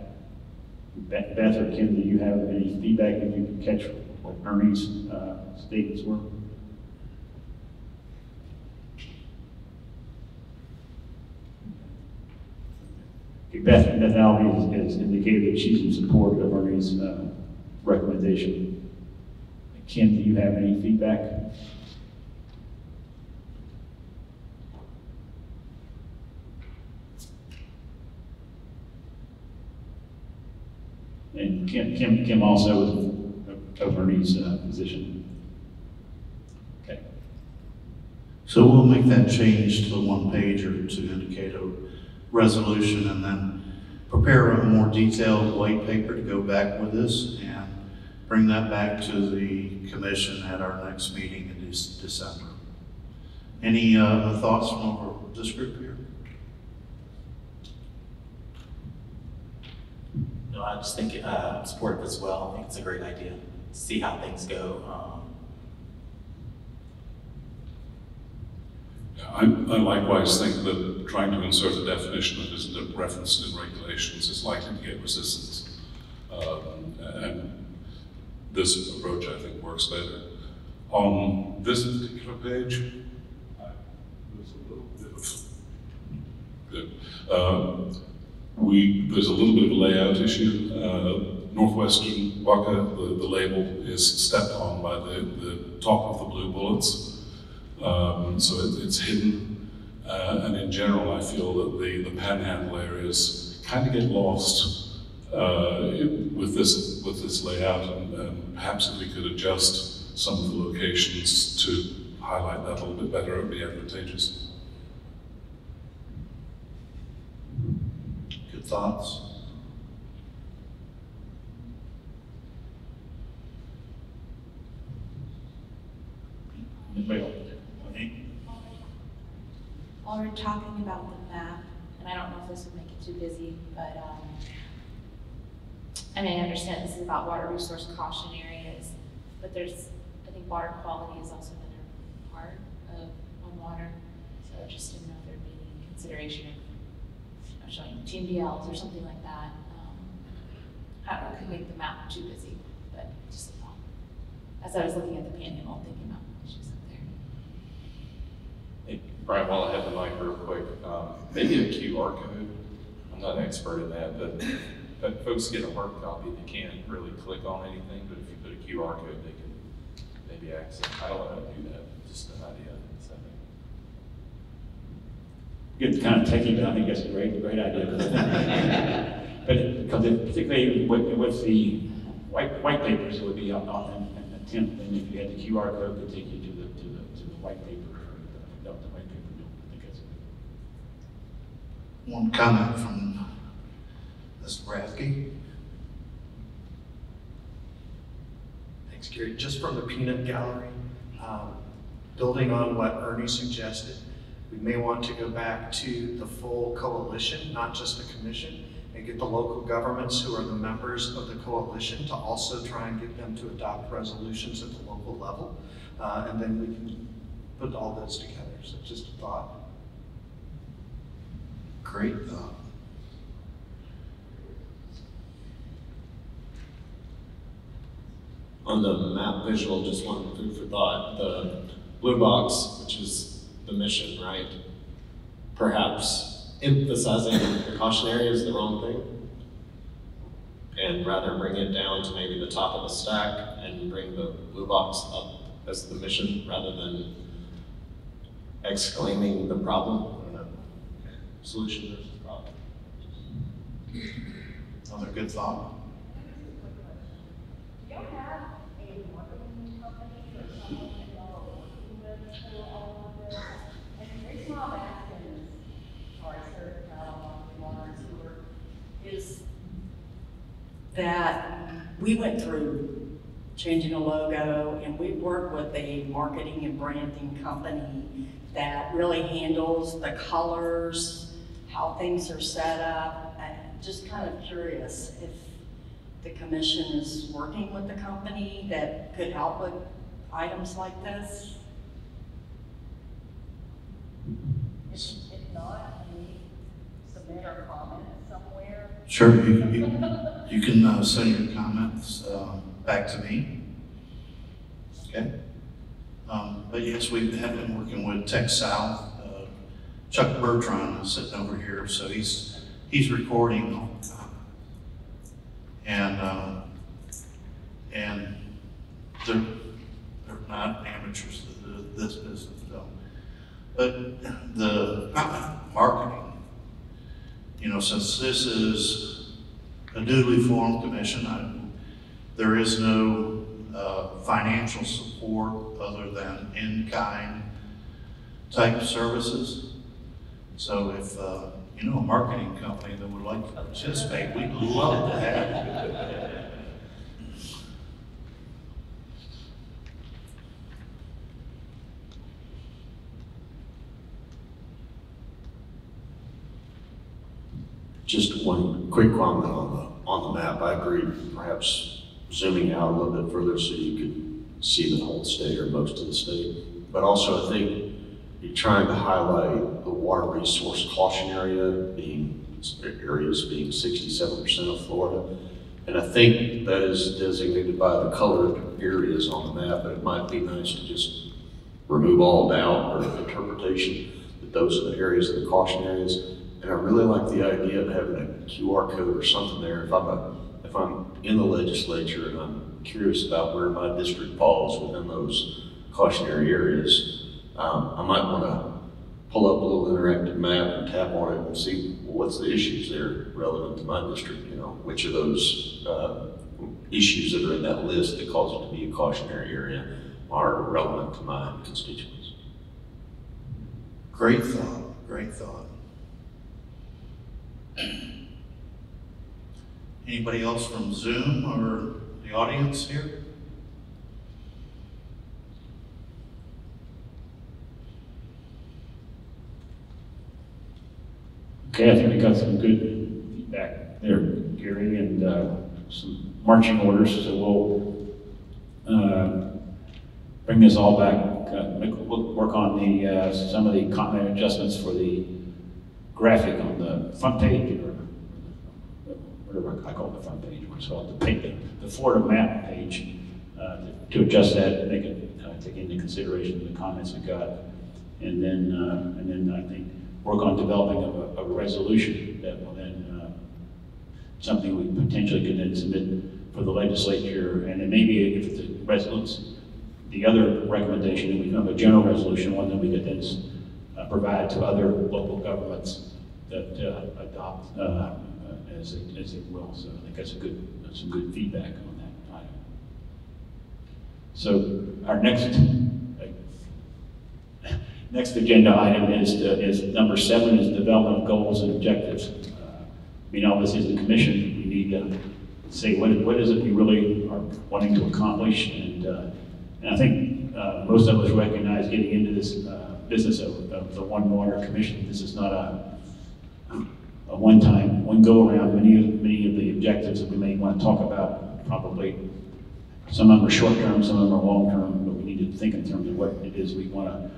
S5: Beth or Ken, do you have any feedback that you can catch what Ernie's statements were? Okay, Beth Albee has indicated that she's in support of Ernie's recommendation. Ken, do you have any feedback? And Kim also is of Ernie's position. Okay.
S1: So we'll make that change to the one pager to indicate a resolution, and then prepare a more detailed white paper to go back with this and bring that back to the commission at our next meeting in December. Any thoughts from this group here?
S7: No, I just think support it as well. I think it's a great idea. See how things go.
S6: I likewise think that trying to insert a definition that isn't referenced in regulations is likely to get resistance. And this approach, I think, works better. On this particular page, there's a little bit of there's a little bit of a layout issue. Northwestern Waka, the label is stepped on by the top of the blue bullets. So it's hidden, and in general I feel that the panhandle areas kind of get lost with this layout, and perhaps if we could adjust some of the locations to highlight that a little bit better, it would be advantageous.
S1: Good thoughts?
S4: While we're talking about the map, and I don't know if this would make it too busy, but I mean, I understand this is about water resource caution areas, but I think water quality is also another part of on water. So I just didn't know if there'd be any consideration of showing TMDLs or something like that. I don't know, it could make the map too busy, but just a thought. As I was looking at the panhandle, thinking about issues up there.
S3: Hey, Brian, while I have the mic real quick, maybe a QR code. I'm not an expert in that, but if folks get a hard copy, they can't really click on anything, but if you put a QR code, they can maybe access. I don't know how to do that, just an idea. So.
S5: Get kind of techie, but I think that's a great idea. But because particularly with the white papers, it would be an attempt, and if you had the QR code, it would take you to the white paper. The white paper. I think that's
S1: One comment from Mr. Rathke.
S16: Thanks, Gary. Just from the peanut gallery, building on what Ernie suggested, we may want to go back to the full coalition, not just the commission, and get the local governments who are the members of the coalition to also try and get them to adopt resolutions at the local level. And then we can put all those together. So just a thought.
S1: Great thought.
S10: On the map visual, just one food for thought, the blue box, which is the mission, right? Perhaps emphasizing the caution area is the wrong thing, and rather bring it down to maybe the top of the stack and bring the blue box up as the mission rather than exclaiming the problem. I don't know. Solution versus problem.
S1: Another good thought.
S22: Do you have a marketing company or someone that y'all are working with for all of this? And the reason why I'm asking is, sorry, sir, water and sewer, is that we went through changing a logo, and we worked with a marketing and branding company that really handles the colors, how things are set up. I'm just kind of curious if the commission is working with the company that could help with items like this. If not, can we submit our comment somewhere?
S1: Sure, you can send your comments back to me. Okay. But yes, we have been working with Tech South. Chuck Bertrand is sitting over here, so he's recording all the time. And they're not amateurs of this business though. But the marketing, since this is a newly formed commission, there is no financial support other than in-kind type services. So if you know, a marketing company that would like to participate, we'd love to have you.
S9: Just one quick comment on the map. I agree, perhaps zooming out a little bit further so you could see the whole state or most of the state. But also I think you're trying to highlight the water resource caution area areas being 67% of Florida. And I think that is designated by the colored areas on the map, but it might be nice to just remove all doubt or interpretation that those are the areas of the caution areas. And I really like the idea of having a QR code or something there. If I'm in the legislature and I'm curious about where my district falls within those cautionary areas, I might want to pull up a little interactive map and tap on it and see what's the issues there relevant to my district. You know, which of those issues that are in that list that cause it to be a cautionary area are relevant to my constituents.
S1: Great thought, great thought. Anybody else from Zoom or the audience here?
S5: Okay, I think we got some good feedback there, Gary, and some marching orders, so we'll bring this all back. We'll work on the some of the content adjustments for the graphic on the front page, or whatever I call it, the front page, what's called the Florida map page, to adjust that and make it take into consideration the comments we got, and then I think work on developing a resolution that will then something we potentially could then submit for the legislature, and then maybe if the resolution, the other recommendation, we can have a general resolution, one that we could then provide to other local governments that adopt as they will. So I think that's some good feedback on that item. So our next agenda item is number 7, is development of goals and objectives. I mean, obviously as a commission, we need to say what is it we really are wanting to accomplish, and I think most of us recognize getting into this business of the One Water Commission. This is not a one-time, one go-around. Many of the objectives that we may want to talk about, probably some of them are short-term, some of them are long-term, but we need to think in terms of what it is we want to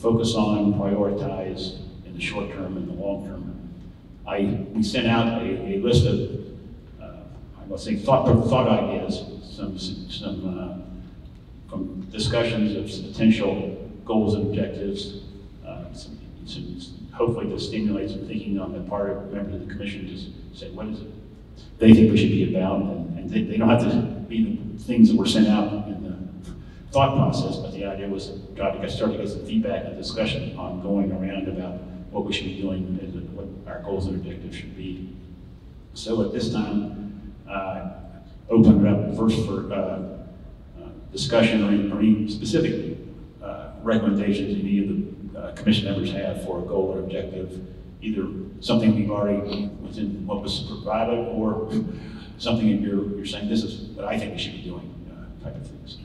S5: focus on, prioritize in the short term and the long term. We sent out a list of, I must say, thought ideas, some from discussions of potential goals and objectives, hopefully to stimulate some thinking on the part of members of the commission to say what is it they think we should be about, and they don't have to be the things that were sent out in the thought process, but the idea was to try to start to get some feedback and discussion on going around about what we should be doing and what our goals and objectives should be. So at this time, open it up first for discussion or any specific recommendations any of the commission members have for a goal or objective, either something we've already within what was provided or something that you're saying this is what I think we should be doing, type of things.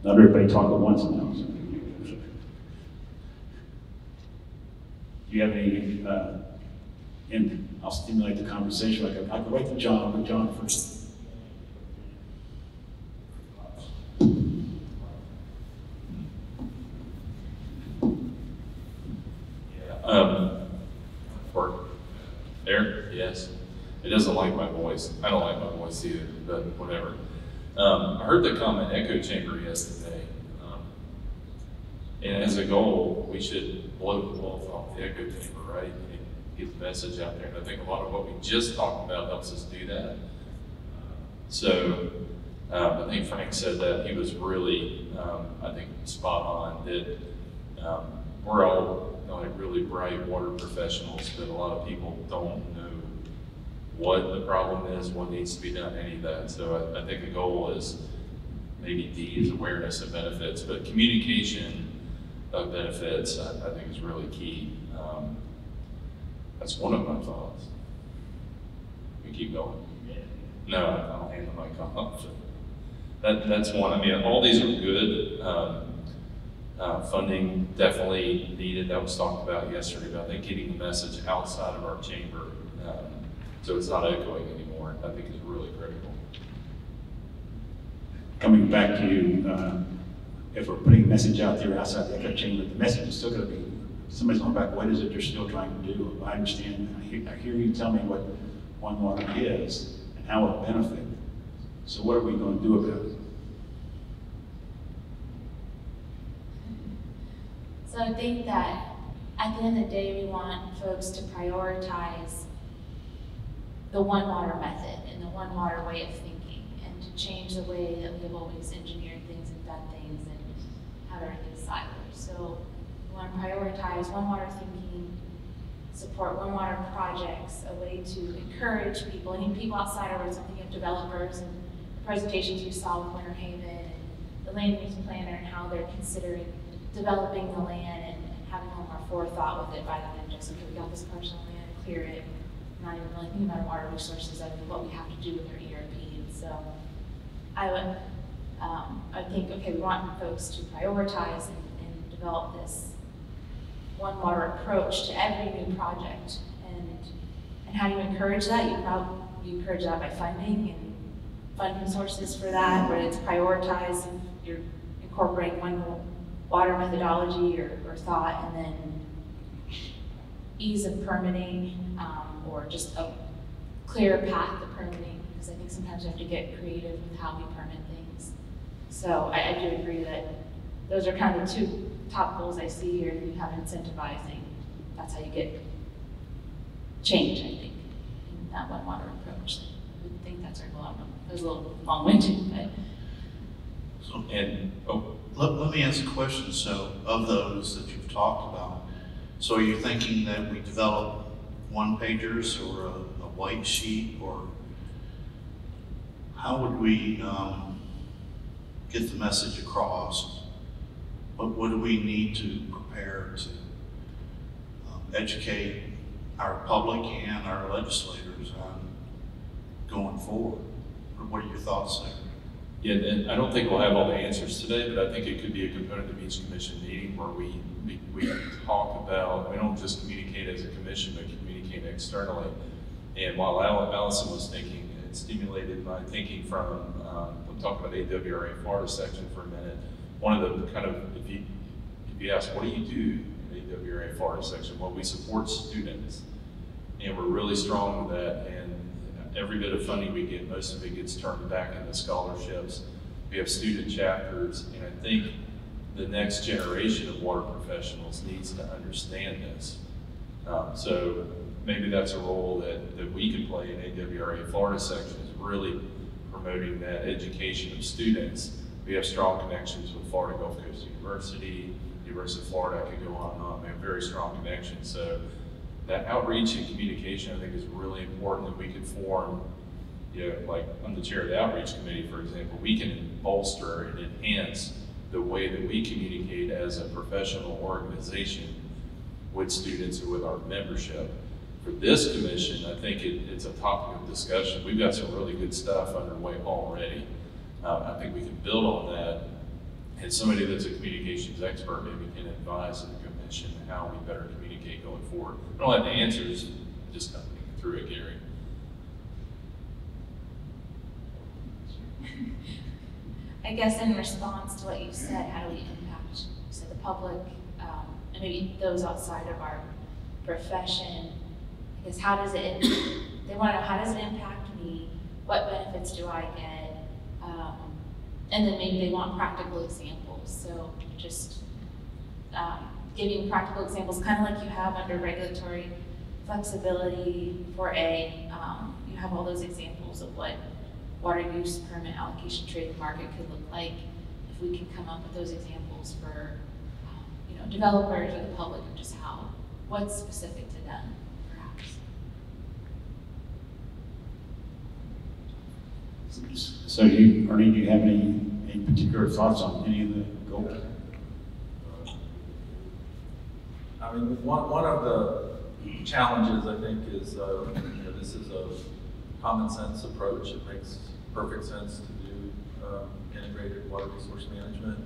S5: Not everybody talk at once now. So. Do you have any, and I'll stimulate the conversation. I could wait for John, but John first.
S3: Work. There? Yes. It doesn't like my voice. I don't like my voice either, but whatever. I heard the comment echo chamber yesterday. And as a goal, we should blow the cloth off the echo chamber, right? And get the message out there. And I think a lot of what we just talked about helps us do that. So I think Frank said that he was really, I think, spot on that we're all like really bright water professionals, but a lot of people don't know what the problem is, what needs to be done, any of that. So I think the goal is maybe D is awareness of benefits, but communication of benefits, I think is really key. That's one of my thoughts. We keep going. No, I'll hand the mic off. That's one. I mean, all these are good. Funding definitely needed. That was talked about yesterday, but I think getting the message outside of our chamber, so it's not echoing anymore, I think is really critical.
S5: Coming back to you, if we're putting a message out there outside the echo chamber, the message is still going to be, somebody's going back, what is it you're still trying to do? I understand, I hear you tell me what One Water is and how it benefits. So what are we going to do about it?
S4: So I think that at the end of the day, we want folks to prioritize the One Water method and the One Water way of thinking, and to change the way that we've always engineered things and done things and have everything siloed. So we want to prioritize One Water thinking, support One Water projects, a way to encourage people, and people outside of it, something of developers and the presentations you saw with Winter Haven and the land use planner and how they're considering developing the land and having a little more forethought with it rather than just, okay, we got this parcel of land, clear it, not even really thinking about our water resources and what we have to do with our ERP. And so I think, okay, we want folks to prioritize and develop this One Water approach to every new project. And how do you encourage that? You encourage that by funding and funding sources for that, where it's prioritized, and you're incorporating One Water methodology or thought, and then ease of permitting, or just a clear path to permitting, because I think sometimes we have to get creative with how we permit things. So I do agree that those are kind of the two top goals I see here. You have incentivizing, that's how you get change, I think, in that One Water approach. I would think that's our goal. It was a little long-winded, but.
S1: So, let me ask a question. So, of those that you've talked about, so are you thinking that we develop one-pagers or a white sheet, or how would we get the message across? What do we need to prepare to educate our public and our legislators on going forward? What are your thoughts there?
S3: Yeah, and I don't think we'll have all the answers today, but I think it could be a component of each commission meeting where we talk about, we don't just communicate as a commission, but communicate externally. And while Allison was thinking, it stimulated my thinking from, I'm talking about AWRA Florida section for a minute. One of the kind of, if you ask, what do you do in AWRA Florida section? Well, we support students, and we're really strong with that. And every bit of funding we get, most of it gets turned back into scholarships. We have student chapters, and I think the next generation of water professionals needs to understand this. So maybe that's a role that we can play in AWRA Florida section, is really promoting that education of students. We have strong connections with Florida Gulf Coast University, University of Florida, I could go on and on. We have very strong connections. So that outreach and communication, I think, is really important that we could form, like I'm the chair of the outreach committee, for example, we can bolster and enhance the way that we communicate as a professional organization with students or with our membership. For this commission, I think it's a topic of discussion. We've got some really good stuff underway already. I think we can build on that, and somebody that's a communications expert maybe can advise the commission how we better communicate going forward. I don't have the answers, just kind of thinking through it, Gary.
S4: I guess in response to what you said, how do we impact, you said the public, and maybe those outside of our profession, I guess how does it, they want to know, how does it impact me? What benefits do I get? And then maybe they want practical examples. So just giving practical examples, kind of like you have under regulatory flexibility for you have all those examples of what water use permit allocation trading market could look like. If we can come up with those examples for developers or the public, or just what's specific to them, perhaps.
S5: So Ernie, do you have any any particular thoughts on any of the goals?
S19: I mean, one of the challenges, I think, is this is a common sense approach. It makes perfect sense to do integrated water resource management,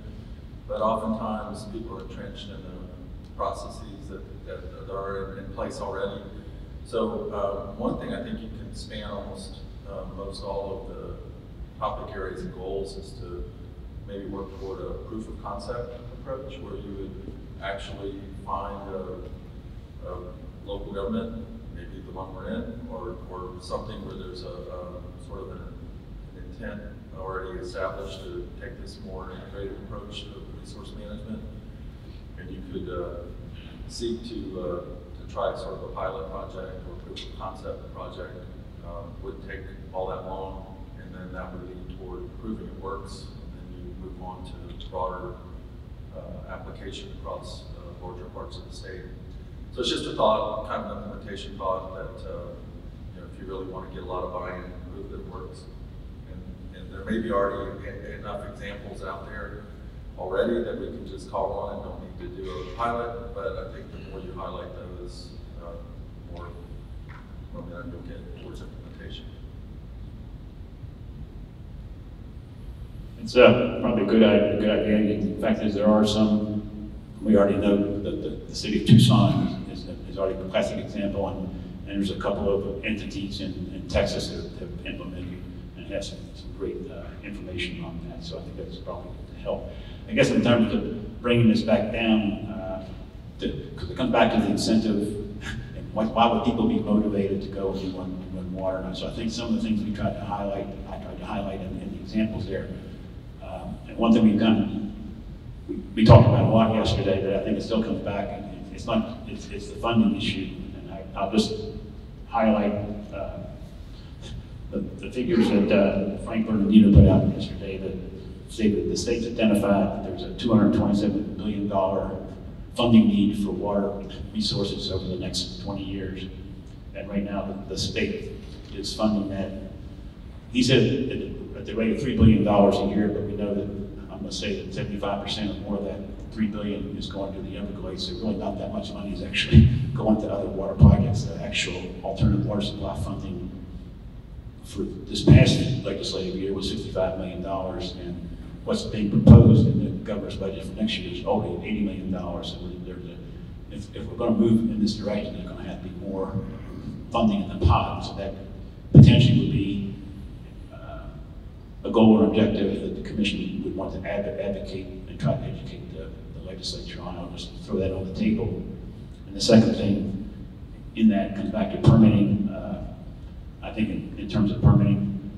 S19: but oftentimes people are entrenched in the processes that are in place already. So one thing I think you can span almost most all of the topic areas and goals is to maybe work toward a proof of concept approach where you would actually find a local government, maybe the one we're in, or something where there's a sort of an intent already established to take this more integrated approach to resource management. And you could seek to try sort of a pilot project or proof of concept project. Would take all that long, and then that would lead toward proving it works, and then you move on to broader application across larger parts of the state. So it's just a thought, kind of an implementation thought that if you really want to get a lot of buy-in, prove that it works. And there may be already enough examples out there already that we can just call on and don't need to do a pilot, but I think the more you highlight those, more momentum you'll get towards implementation.
S5: It's probably a good idea. The fact is, there are some, we already know that the city of Tucson is already a classic example, and there's a couple of entities in Texas that have implemented and have some great information on that. So I think that's probably going to help. I guess in terms of bringing this back down, because it comes back to the incentive, and why would people be motivated to go and run water? And so I think some of the things we tried to highlight, I tried to highlight in the examples there. And one thing we've done, we talked about a lot yesterday, but I think it still comes back, and it's the funding issue. And I'll just highlight the figures that Frank Bernardino put out yesterday that say that the state's identified that there's a $227 billion funding need for water resources over the next 20 years. And right now the state is funding that. He said at the rate of $3 billion a year, but we know that I'm going to say that 75% or more of that $3 billion is going to the Everglades. So really not that much money is actually going to other water projects. The actual alternative water supply funding for this past legislative year was $65 million, and what's being proposed in the governor's budget for next year is only $80 million. So if we're going to move in this direction, there's going to have to be more funding in the pot. So that potentially would be a goal or objective that the commission would want to advocate and try to educate the legislature on. I'll just throw that on the table. And the second thing in that comes back to permitting. I think in terms of permitting,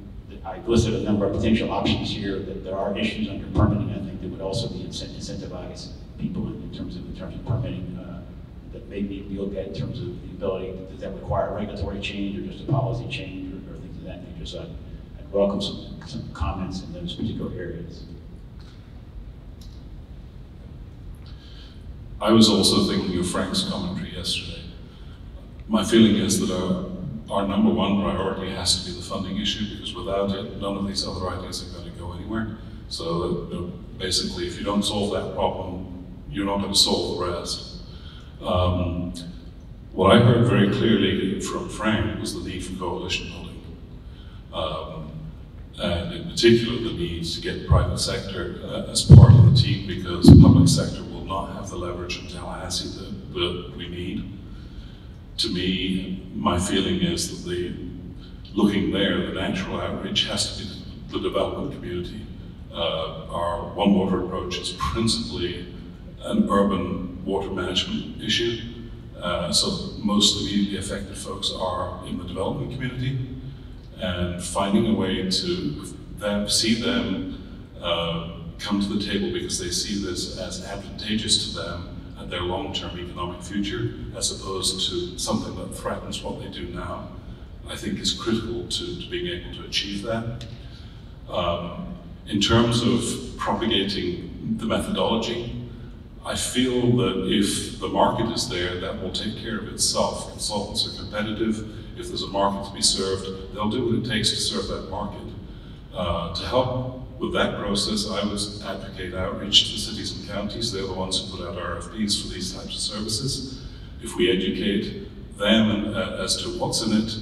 S5: I've listed a number of potential options here. That there are issues under permitting. I think that would also be incentivize people in terms of permitting that maybe we look at in terms of the ability. Does that require a regulatory change or just a policy change or things of that nature? So I'd welcome some comments in those particular areas.
S6: I was also thinking of Frank's commentary yesterday. My feeling is that our number one priority has to be the funding issue, because without it, none of these other ideas are going to go anywhere. So basically, if you don't solve that problem, you're not going to solve the rest. What I heard very clearly from Frank was the need for coalition building. And in particular, the need to get private sector as part of the team, because public sector will not have the leverage in Tallahassee that we need. To me, my feeling is that looking there, the natural outreach has to be the development community. Our One Water approach is principally an urban water management issue. So most immediately affected folks are in the development community, and finding a way to see them come to the table because they see this as advantageous to them and their long-term economic future, as opposed to something that threatens what they do now, I think is critical to being able to achieve that. In terms of propagating the methodology, I feel that if the market is there, that will take care of itself. Consultants are competitive. If there's a market to be served, they'll do what it takes to serve that market. To help with that process, I would advocate outreach to the cities and counties. They're the ones who put out RFPs for these types of services. If we educate them as to what's in it,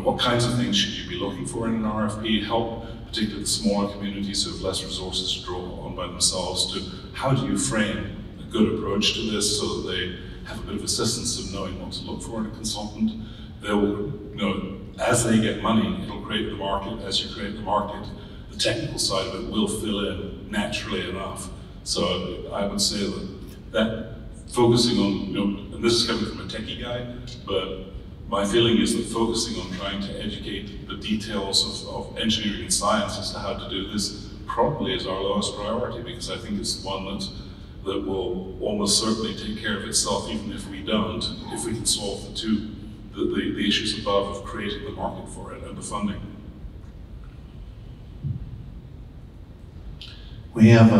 S6: what kinds of things should you be looking for in an RFP, help particularly the smaller communities who have less resources to draw on by themselves to how do you frame a good approach to this so that they have a bit of assistance of knowing what to look for in a consultant. They will, as they get money, it'll create the market. As you create the market, the technical side of it will fill in naturally enough. So I would say that focusing on, and this is coming from a techie guy, but my feeling is that focusing on trying to educate the details of engineering and science as to how to do this probably is our lowest priority, because I think it's the one that will almost certainly take care of itself, even if we don't, if we can solve the issues above of creating the market for it and the funding.
S1: We have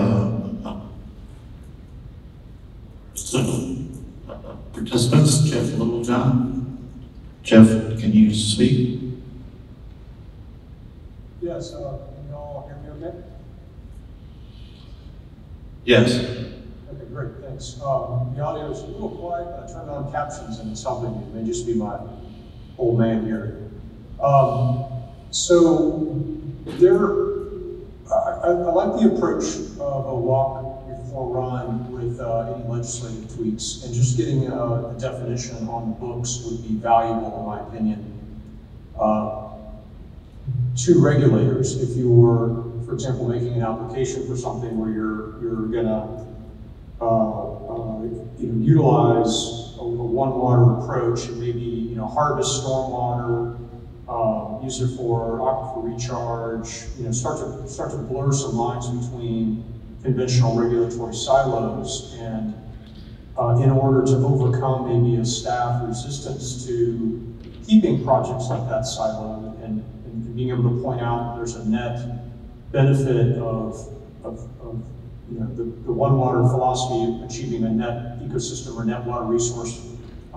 S1: participants, Jeff Littlejohn. Jeff, can you speak?
S8: Yes, can you all hear me okay?
S1: Yes.
S8: Okay, great, thanks. The audio is a little quiet, but I turned on captions and it's helping me. It may just be my old man here. So I like the approach of a walk before run with any legislative tweaks, and just getting a definition on the books would be valuable, in my opinion, to regulators. If you were, for example, making an application for something where you're gonna utilize a one water approach, and maybe harvest stormwater, use it for aquifer recharge, start to blur some lines between conventional regulatory silos, and in order to overcome maybe a staff resistance to keeping projects like that siloed, and being able to point out that there's a net benefit of the one water philosophy, achieving a net ecosystem or net water resource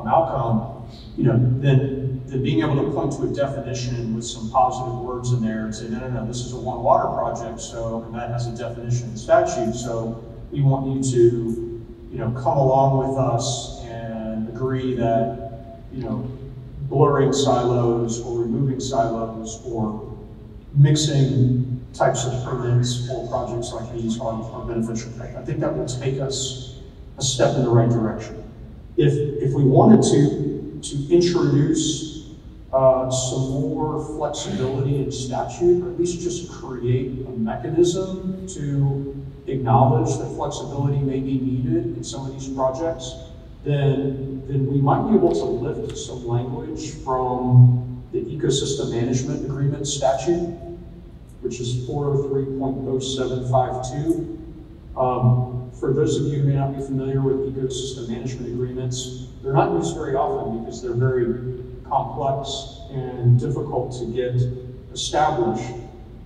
S8: outcome, then being able to point to a definition with some positive words in there and say, no, this is a one water project, and that has a definition in statute, so we want you to, come along with us and agree that, blurring silos or removing silos or mixing types of permits for projects like these are beneficial. I think that will take us a step in the right direction. If we wanted to introduce some more flexibility in statute, or at least just create a mechanism to acknowledge that flexibility may be needed in some of these projects, then we might be able to lift some language from the Ecosystem Management Agreement statute, which is 403.0752. For those of you who may not be familiar with ecosystem management agreements, they're not used very often because they're very complex and difficult to get established.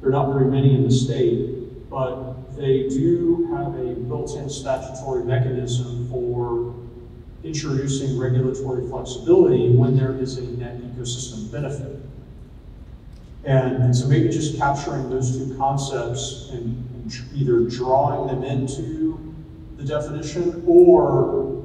S8: There are not very many in the state, but they do have a built-in statutory mechanism for introducing regulatory flexibility when there is a net ecosystem benefit. And so maybe just capturing those two concepts and either drawing them into the definition, or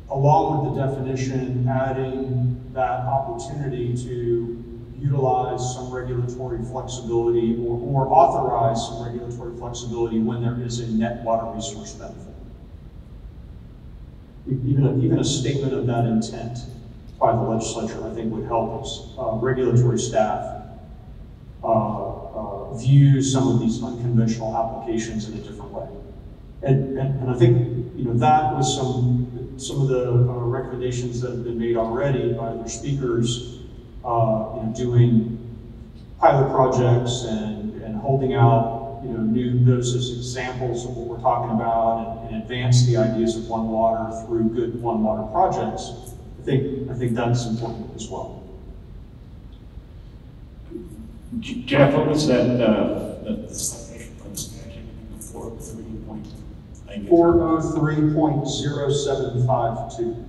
S8: along with the definition, adding that opportunity to utilize some regulatory flexibility or authorize some regulatory flexibility when there is a net water resource benefit. Even a statement of that intent by the legislature, I think, would help us, regulatory staff, view some of these unconventional applications in a different way. And I think that was some of the recommendations that have been made already by other speakers, doing pilot projects and holding out those as examples of what we're talking about, and advance the ideas of one water through good one water projects. I think that's important as well.
S5: Jeff, what was that?
S8: 403.0752.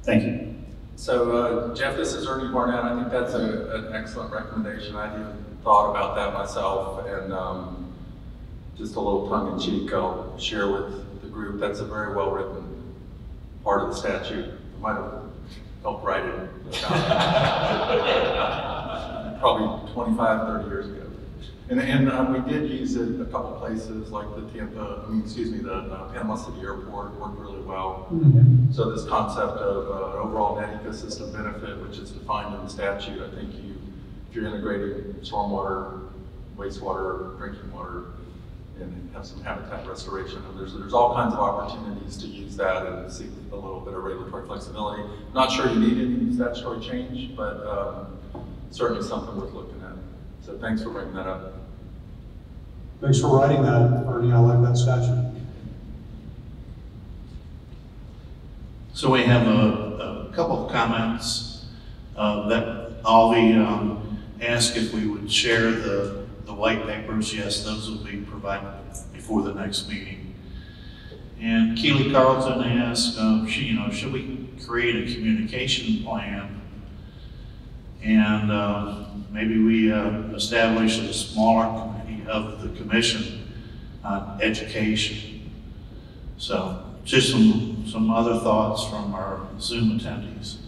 S5: Thank you.
S19: So, Jeff, this is Ernie Barnett. I think that's an excellent recommendation. I hadn't even thought about that myself. And just a little tongue in cheek, I'll share with the group, that's a very well-written part of the statute. I might have helped write it probably 25, 30 years ago. And we did use it a couple places, like the Panama City Airport worked really well.
S8: Mm-hmm.
S19: So this concept of an overall net ecosystem benefit, which is defined in the statute, I think if you're integrating stormwater, wastewater, drinking water, and have some habitat restoration, and there's all kinds of opportunities to use that and see a little bit of regulatory flexibility. Not sure you need any statutory change, but certainly something worth looking at. So thanks for bringing that up.
S8: Thanks for writing that, Ernie. I like that statute.
S1: So we have a couple of comments that Alvi asked if we would share the white papers. Yes, those will be provided before the next meeting. And Keely Carlton asked, should we create a communication plan? And maybe we establish a smaller committee of the commission on education. So just some other thoughts from our Zoom attendees.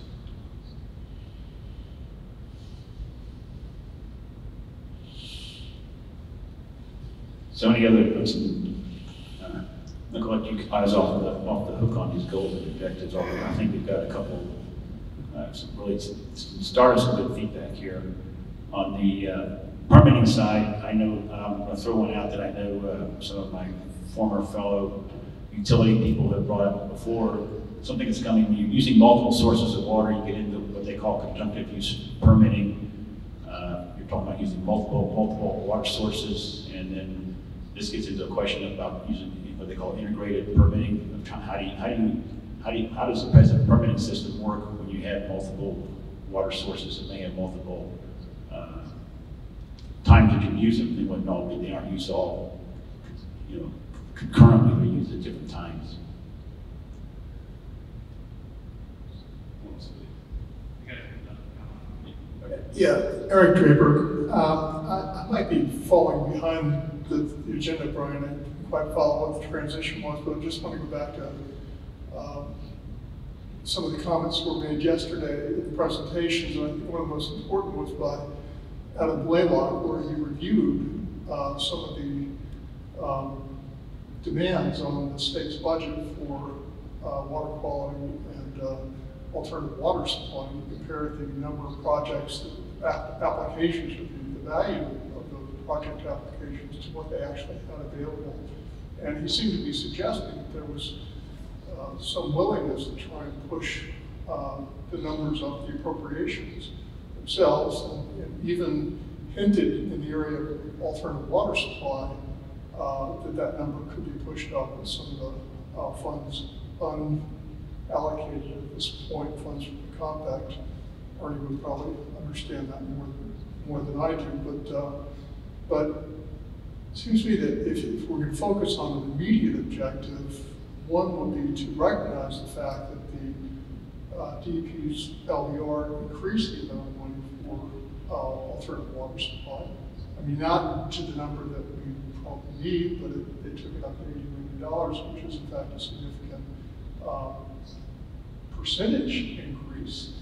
S5: So any other, look like you guys off the hook on these goals and objectives. I think we've got a couple, started some good feedback here. On the permitting side, I know, I'm going to throw one out that I know some of my former fellow utility people have brought up before. Something that's coming, when you're using multiple sources of water, you get into what they call conjunctive use permitting. You're talking about using multiple water sources, and then this gets into a question about using what they call integrated permitting. How does the present permitting system work when you have multiple water sources that may have multiple times you can use them? They aren't used all, concurrently. They're used at different times.
S11: Yeah, Eric Draper. I might be falling behind the agenda, Brian. I didn't quite follow what the transition was, but I just want to go back to some of the comments were made yesterday in the presentations. I think one of the most important was by Adam Blaylock, where he reviewed some of the demands on the state's budget for water quality and alternative water supply. He compared the number of projects, applications, the value of those project applications to what they actually had available. And he seemed to be suggesting that there was some willingness to try and push the numbers of the appropriations themselves, and even hinted in the area of alternative water supply that number could be pushed up with some of the funds unallocated at this point, funds from the compact. Arnie would probably understand that more than I do, but it seems to me that if we're going to focus on an immediate objective, one would be to recognize the fact that the DEP's LDR increased the amount of money for alternative water supply. I mean, not to the number that we probably need, but they took it up to $80 million, which is in fact a significant percentage increase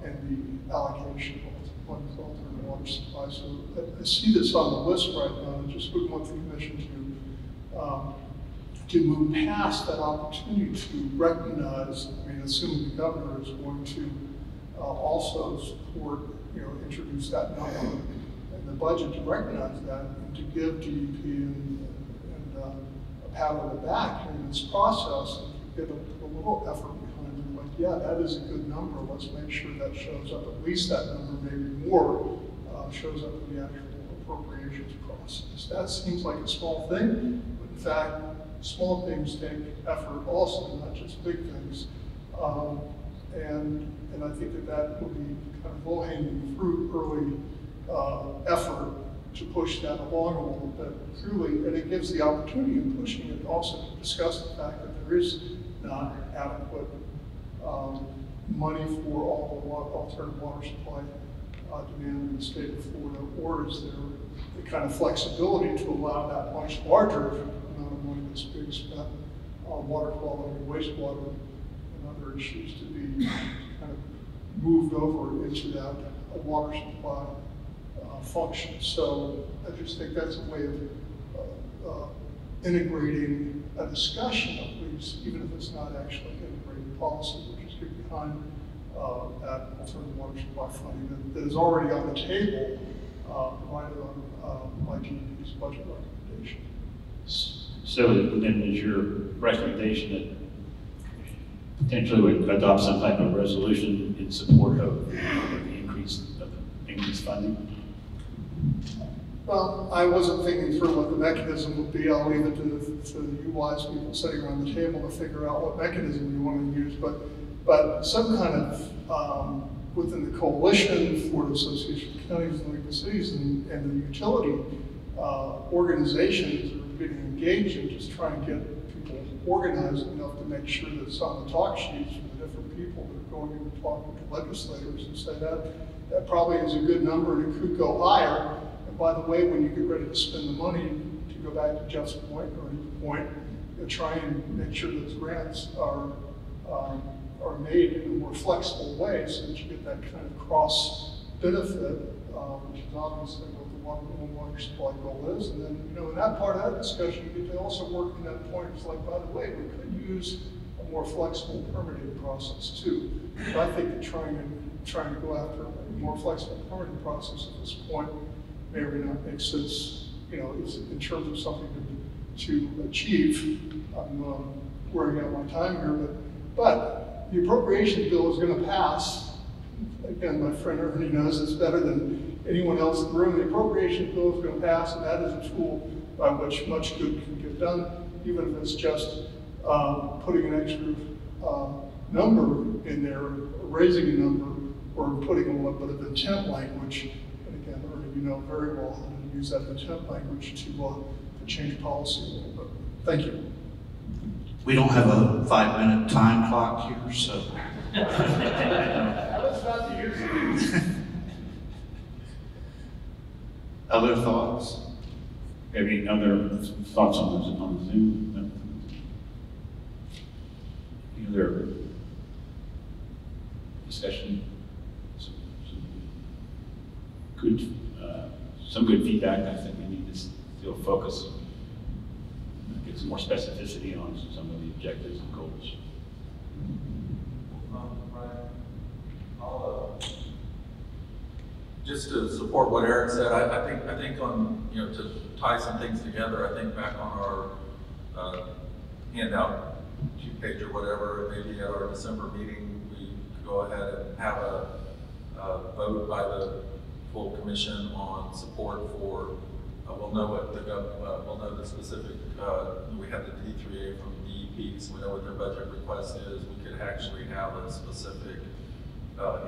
S11: in the allocation of alternative water supply. So I see this on the list right now. I just would want the commission to move past that opportunity to recognize, I mean, assuming the governor is going to also support, introduce that number in the budget, to recognize that and to give DEP and a pat on the back in this process and give a little effort behind it. Like, yeah, that is a good number. Let's make sure that shows up. At least that number, maybe more, shows up in the actual appropriations process. That seems like a small thing, but in fact, small things take effort also, not just big things. And I think that will be kind of low-hanging fruit, early effort to push that along a little bit truly, and it gives the opportunity in pushing it also to discuss the fact that there is not adequate money for all the alternative water supply demand in the state of Florida, or is there the kind of flexibility to allow that much larger amount of money that's being spent on water quality, wastewater, and other issues to be kind of moved over into that water supply function. So I just think that's a way of integrating a discussion, at least, even if it's not actually integrating policy, which is get behind that alternative water supply funding that is already on the table, provided on DEP's budget recommendation.
S5: So then is your recommendation that potentially we adopt some type of resolution in support of the increased funding?
S11: Well, I wasn't thinking through what the mechanism would be. I'll leave it to you wise people sitting around the table to figure out what mechanism you want to use. But some kind of, within the coalition, Florida Association of Counties and League of Cities, and the utility organizations are getting engaged in just trying to get people organized enough to make sure that it's on the talk sheets for the different people that are going in and talking to legislators and say that probably is a good number and it could go higher. And by the way, when you get ready to spend the money, to go back to Jeff's point or his point, try and make sure those grants are made in a more flexible way so that you get that kind of cross benefit, which is obviously what the water supply goal is. And then, in that part of that discussion, you get to also work in that point. It's like, by the way, we could use a more flexible permitting process too. But I think that trying to go after a more flexible permitting process at this point may or may not make sense, in terms of something to achieve. I'm wearing out my time here, but the appropriations bill is going to pass. Again, my friend Ernie knows it's better than anyone else in the room. The appropriations bill is going to pass, and that is a tool by which much good can get done, even if it's just putting an extra number in there, raising a number, or putting a little bit of intent language. And again, Ernie, you know very well how to use that intent language to change policy a little bit. Thank you.
S1: We don't have a 5-minute time clock here, so. Other thoughts?
S5: Any other thoughts on Zoom? Any other discussion? Some good feedback. I think we need to still focus, get some more specificity on some of the objectives and goals.
S19: Just to support what Eric said, I think on, to tie some things together, I think back on our handout, 2-page or whatever, maybe at our December meeting, we could go ahead and have a vote by the full commission on support for, we'll know what we'll know the specific, we have the D3A from DEP, so we know what their budget request is. We could actually have a specific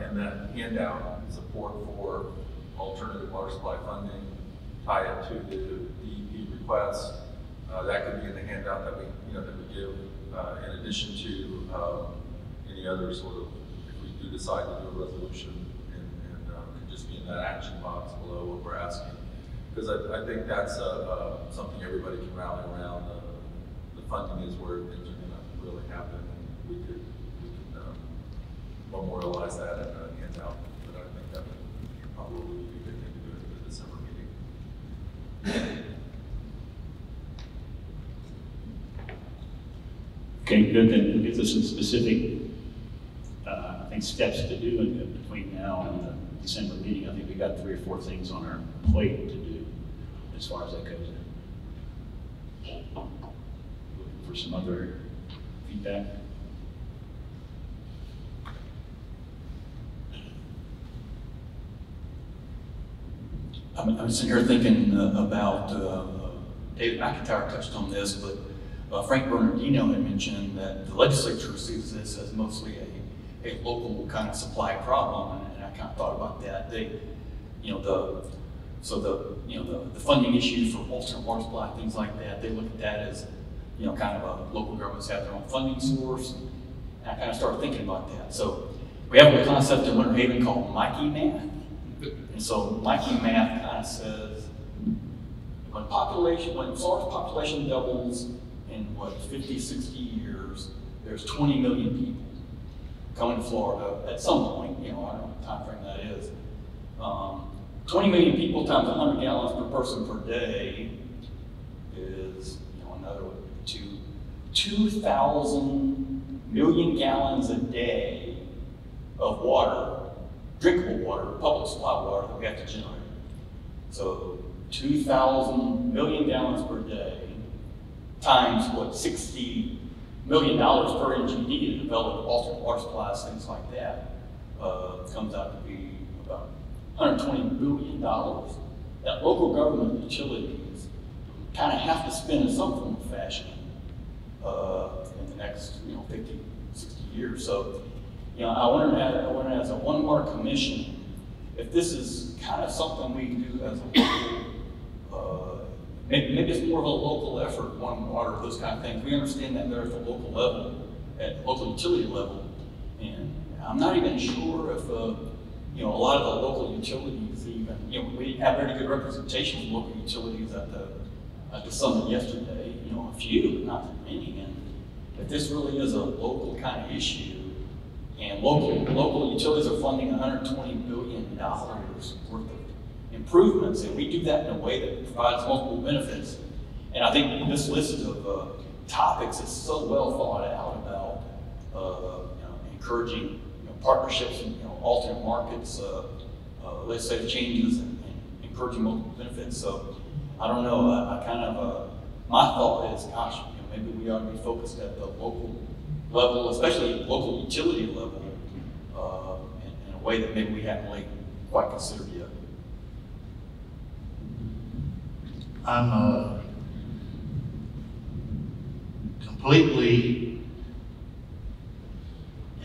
S19: in that handout, support for alternative water supply funding, tie it to the DEP request. That could be in the handout that we give, in addition to any other sort of, if we do decide to do a resolution, and could just be in that action box below what we're asking. Because I think that's something everybody can rally around. The funding is where things are going to really happen. We can memorialize that in a handout, but I think that would probably be a good thing to do at the December meeting.
S5: Okay, good. Then it gives us some specific, I think, steps to do between now and the December meeting. I think we got 3 or 4 things on our plate to do as far as that goes. Looking for some other feedback.
S18: I'm sitting here thinking about, David McIntyre touched on this, but Frank Bernardino had mentioned that the legislature sees this as mostly a local kind of supply problem, and I kind of thought about that. The funding issues for alternate water supply, things like that, they look at that as, kind of a local governments have their own funding source, and I kind of started thinking about that. So we have a concept in Winter Haven called Mikey Math. And so Mikey math kind of says, when Florida's population doubles in 50, 60 years, there's 20 million people coming to Florida at some point, I don't know what time frame that is. 20 million people times 100 gallons per person per day is, another 2,000 million gallons a day of water, drinkable water, public supply water that we have to generate. So 2,000 million gallons per day times $60 million per NGD to develop alternate water supplies, things like that, comes out to be about $120 billion that local government utilities kind of have to spend in some form of fashion in the next 50, 60 years. So I wonder as a One Water Commission, if this is kind of something we can do as a local, maybe it's more of a local effort, One Water, those kind of things. We understand that they're at the local level, at local utility level, and I'm not even sure if a lot of the local utilities even, we have very good representation of local utilities at the summit yesterday, a few, not that many, and if this really is a local kind of issue, and local utilities are funding $120 billion worth of improvements, and we do that in a way that provides multiple benefits. And I think this list of topics is so well thought out about encouraging partnerships and alternate markets, legislative changes, and encouraging multiple benefits. So I don't know. I kind of my thought is, gosh, maybe we ought to be focused at the local level, especially local utility level, in a way that maybe we haven't really quite considered yet.
S1: I'm completely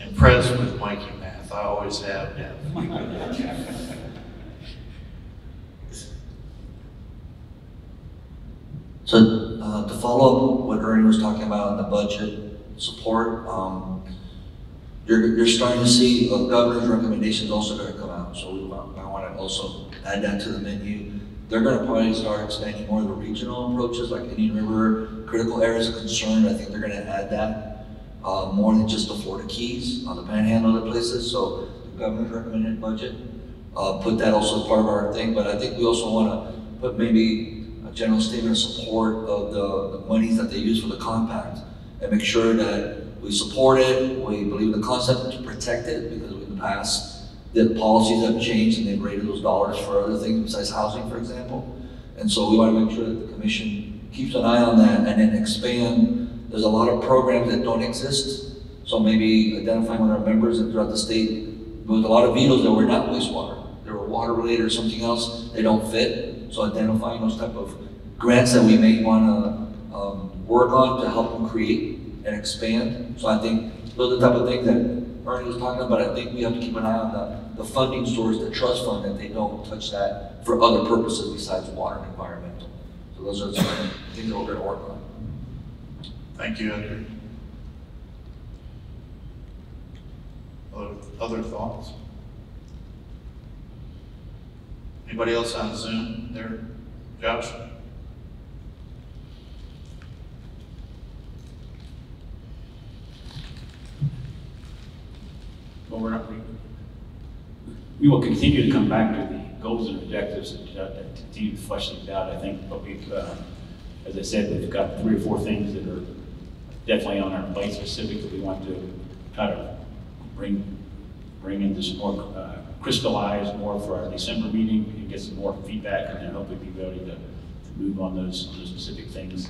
S1: impressed with Mikey math. I always have been.
S13: So to follow up what Ernie was talking about in the budget support, you're starting to see a governor's recommendations also going to come out. So I want to also add that to the menu. They're going to probably start expanding more of the regional approaches, like Indian River, critical areas of concern. I think they're going to add that more than just the Florida Keys on the Panhandle and other places. So the governor's recommended budget, put that also as part of our thing. But I think we also want to put maybe a general statement of support of the monies that they use for the compact, and make sure that we support it, we believe in the concept to protect it, because in the past, the policies have changed and they've rated those dollars for other things besides housing, for example. And so we want to make sure that the commission keeps an eye on that and then expand. There's a lot of programs that don't exist, so maybe identifying with our members and throughout the state, with a lot of vetoes that were not wastewater, they were water related or something else, they don't fit. So identifying those type of grants that we may want to work on to help them create and expand. So I think those are the type of things that Ernie was talking about. I think we have to keep an eye on the funding source, the trust fund, that they don't touch that for other purposes besides water and environmental. So those are some things that we're going to work on.
S1: Thank you, Edgar. Other thoughts? Anybody else on Zoom there? Josh?
S5: Well, we will continue to come back to the goals and objectives and continue to flesh things out. I think, but we've, as I said, we've got 3 or 4 things that are definitely on our plate specific that we want to try to bring into some more, crystallize more for our December meeting and get some more feedback, and then hopefully be ready to move on those specific things.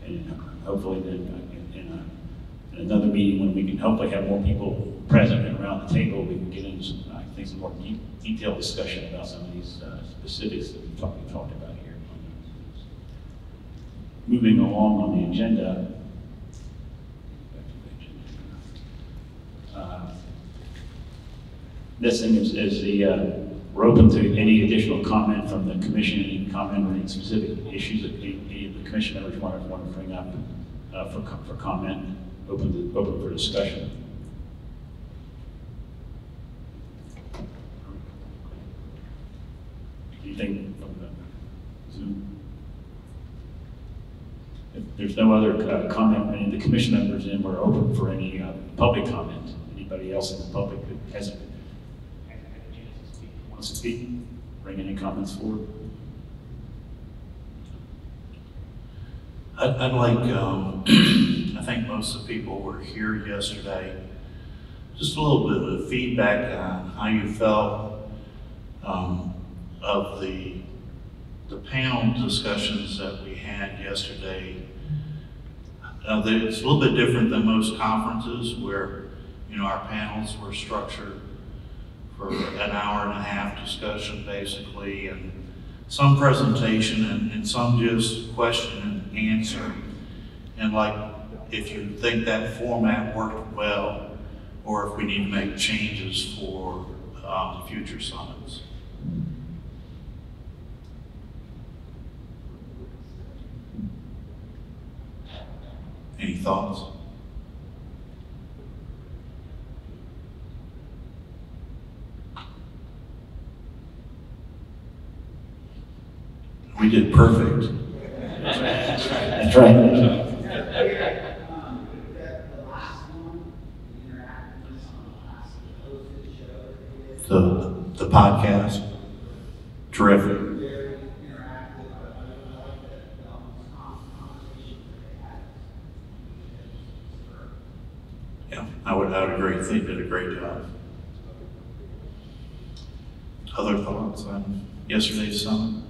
S5: And hopefully then in another meeting when we can hopefully have more people present and around the table, we can get into some, I think, some more detailed discussion about some of these specifics that we talked about here. Moving along on the agenda, this thing is we're open to any additional comment from the commission, any comment on any specific issues that any of the commission members want to bring up for comment. Open for discussion. Anything from the Zoom? If there's no other comment, any of the commission members in, we're open for any public comment. Anybody else in the public that hasn't had a chance to speak, wants to speak, bring any comments forward.
S1: I'd like, I think most of the people were here yesterday, just a little bit of feedback on how you felt of the panel discussions that we had yesterday. It's a little bit different than most conferences where, you know, our panels were structured for an hour and a half discussion basically, and some presentation and some just question and answer. And like, if you think that format worked well, or if we need to make changes for future summits. Any thoughts? We did perfect.
S5: That's right.
S1: The podcast, terrific. Yeah, I would agree. They did a great job. Other thoughts on yesterday's summit?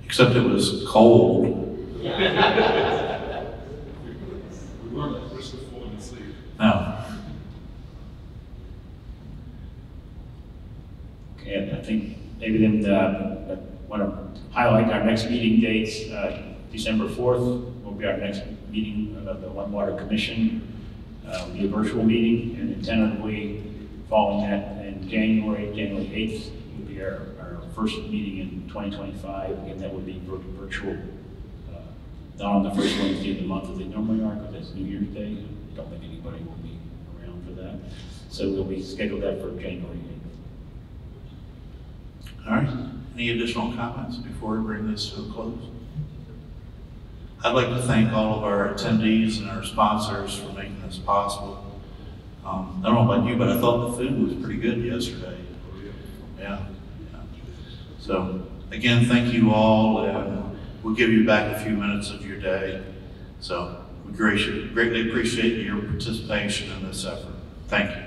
S1: Except it was cold.
S6: We weren't at risk of falling asleep.
S1: No.
S5: Okay, and I think maybe then I want to highlight our next meeting dates. December 4th will be our next meeting of the One Water Commission. It'll be a virtual meeting, and then tentatively following that in January 8th will be our first meeting in 2025. Again, that would be virtual, not on the first Wednesday of the month as they normally are, because that's New Year's Day. I don't think anybody will be around for that. So we'll be scheduled that for January 8th.
S1: All right. Any additional comments before we bring this to a close? I'd like to thank all of our attendees and our sponsors for making this possible. I don't know about you, but I thought the food was pretty good yesterday. Yeah. So again, thank you all, and we'll give you back a few minutes of your day. So we greatly appreciate your participation in this effort. Thank you.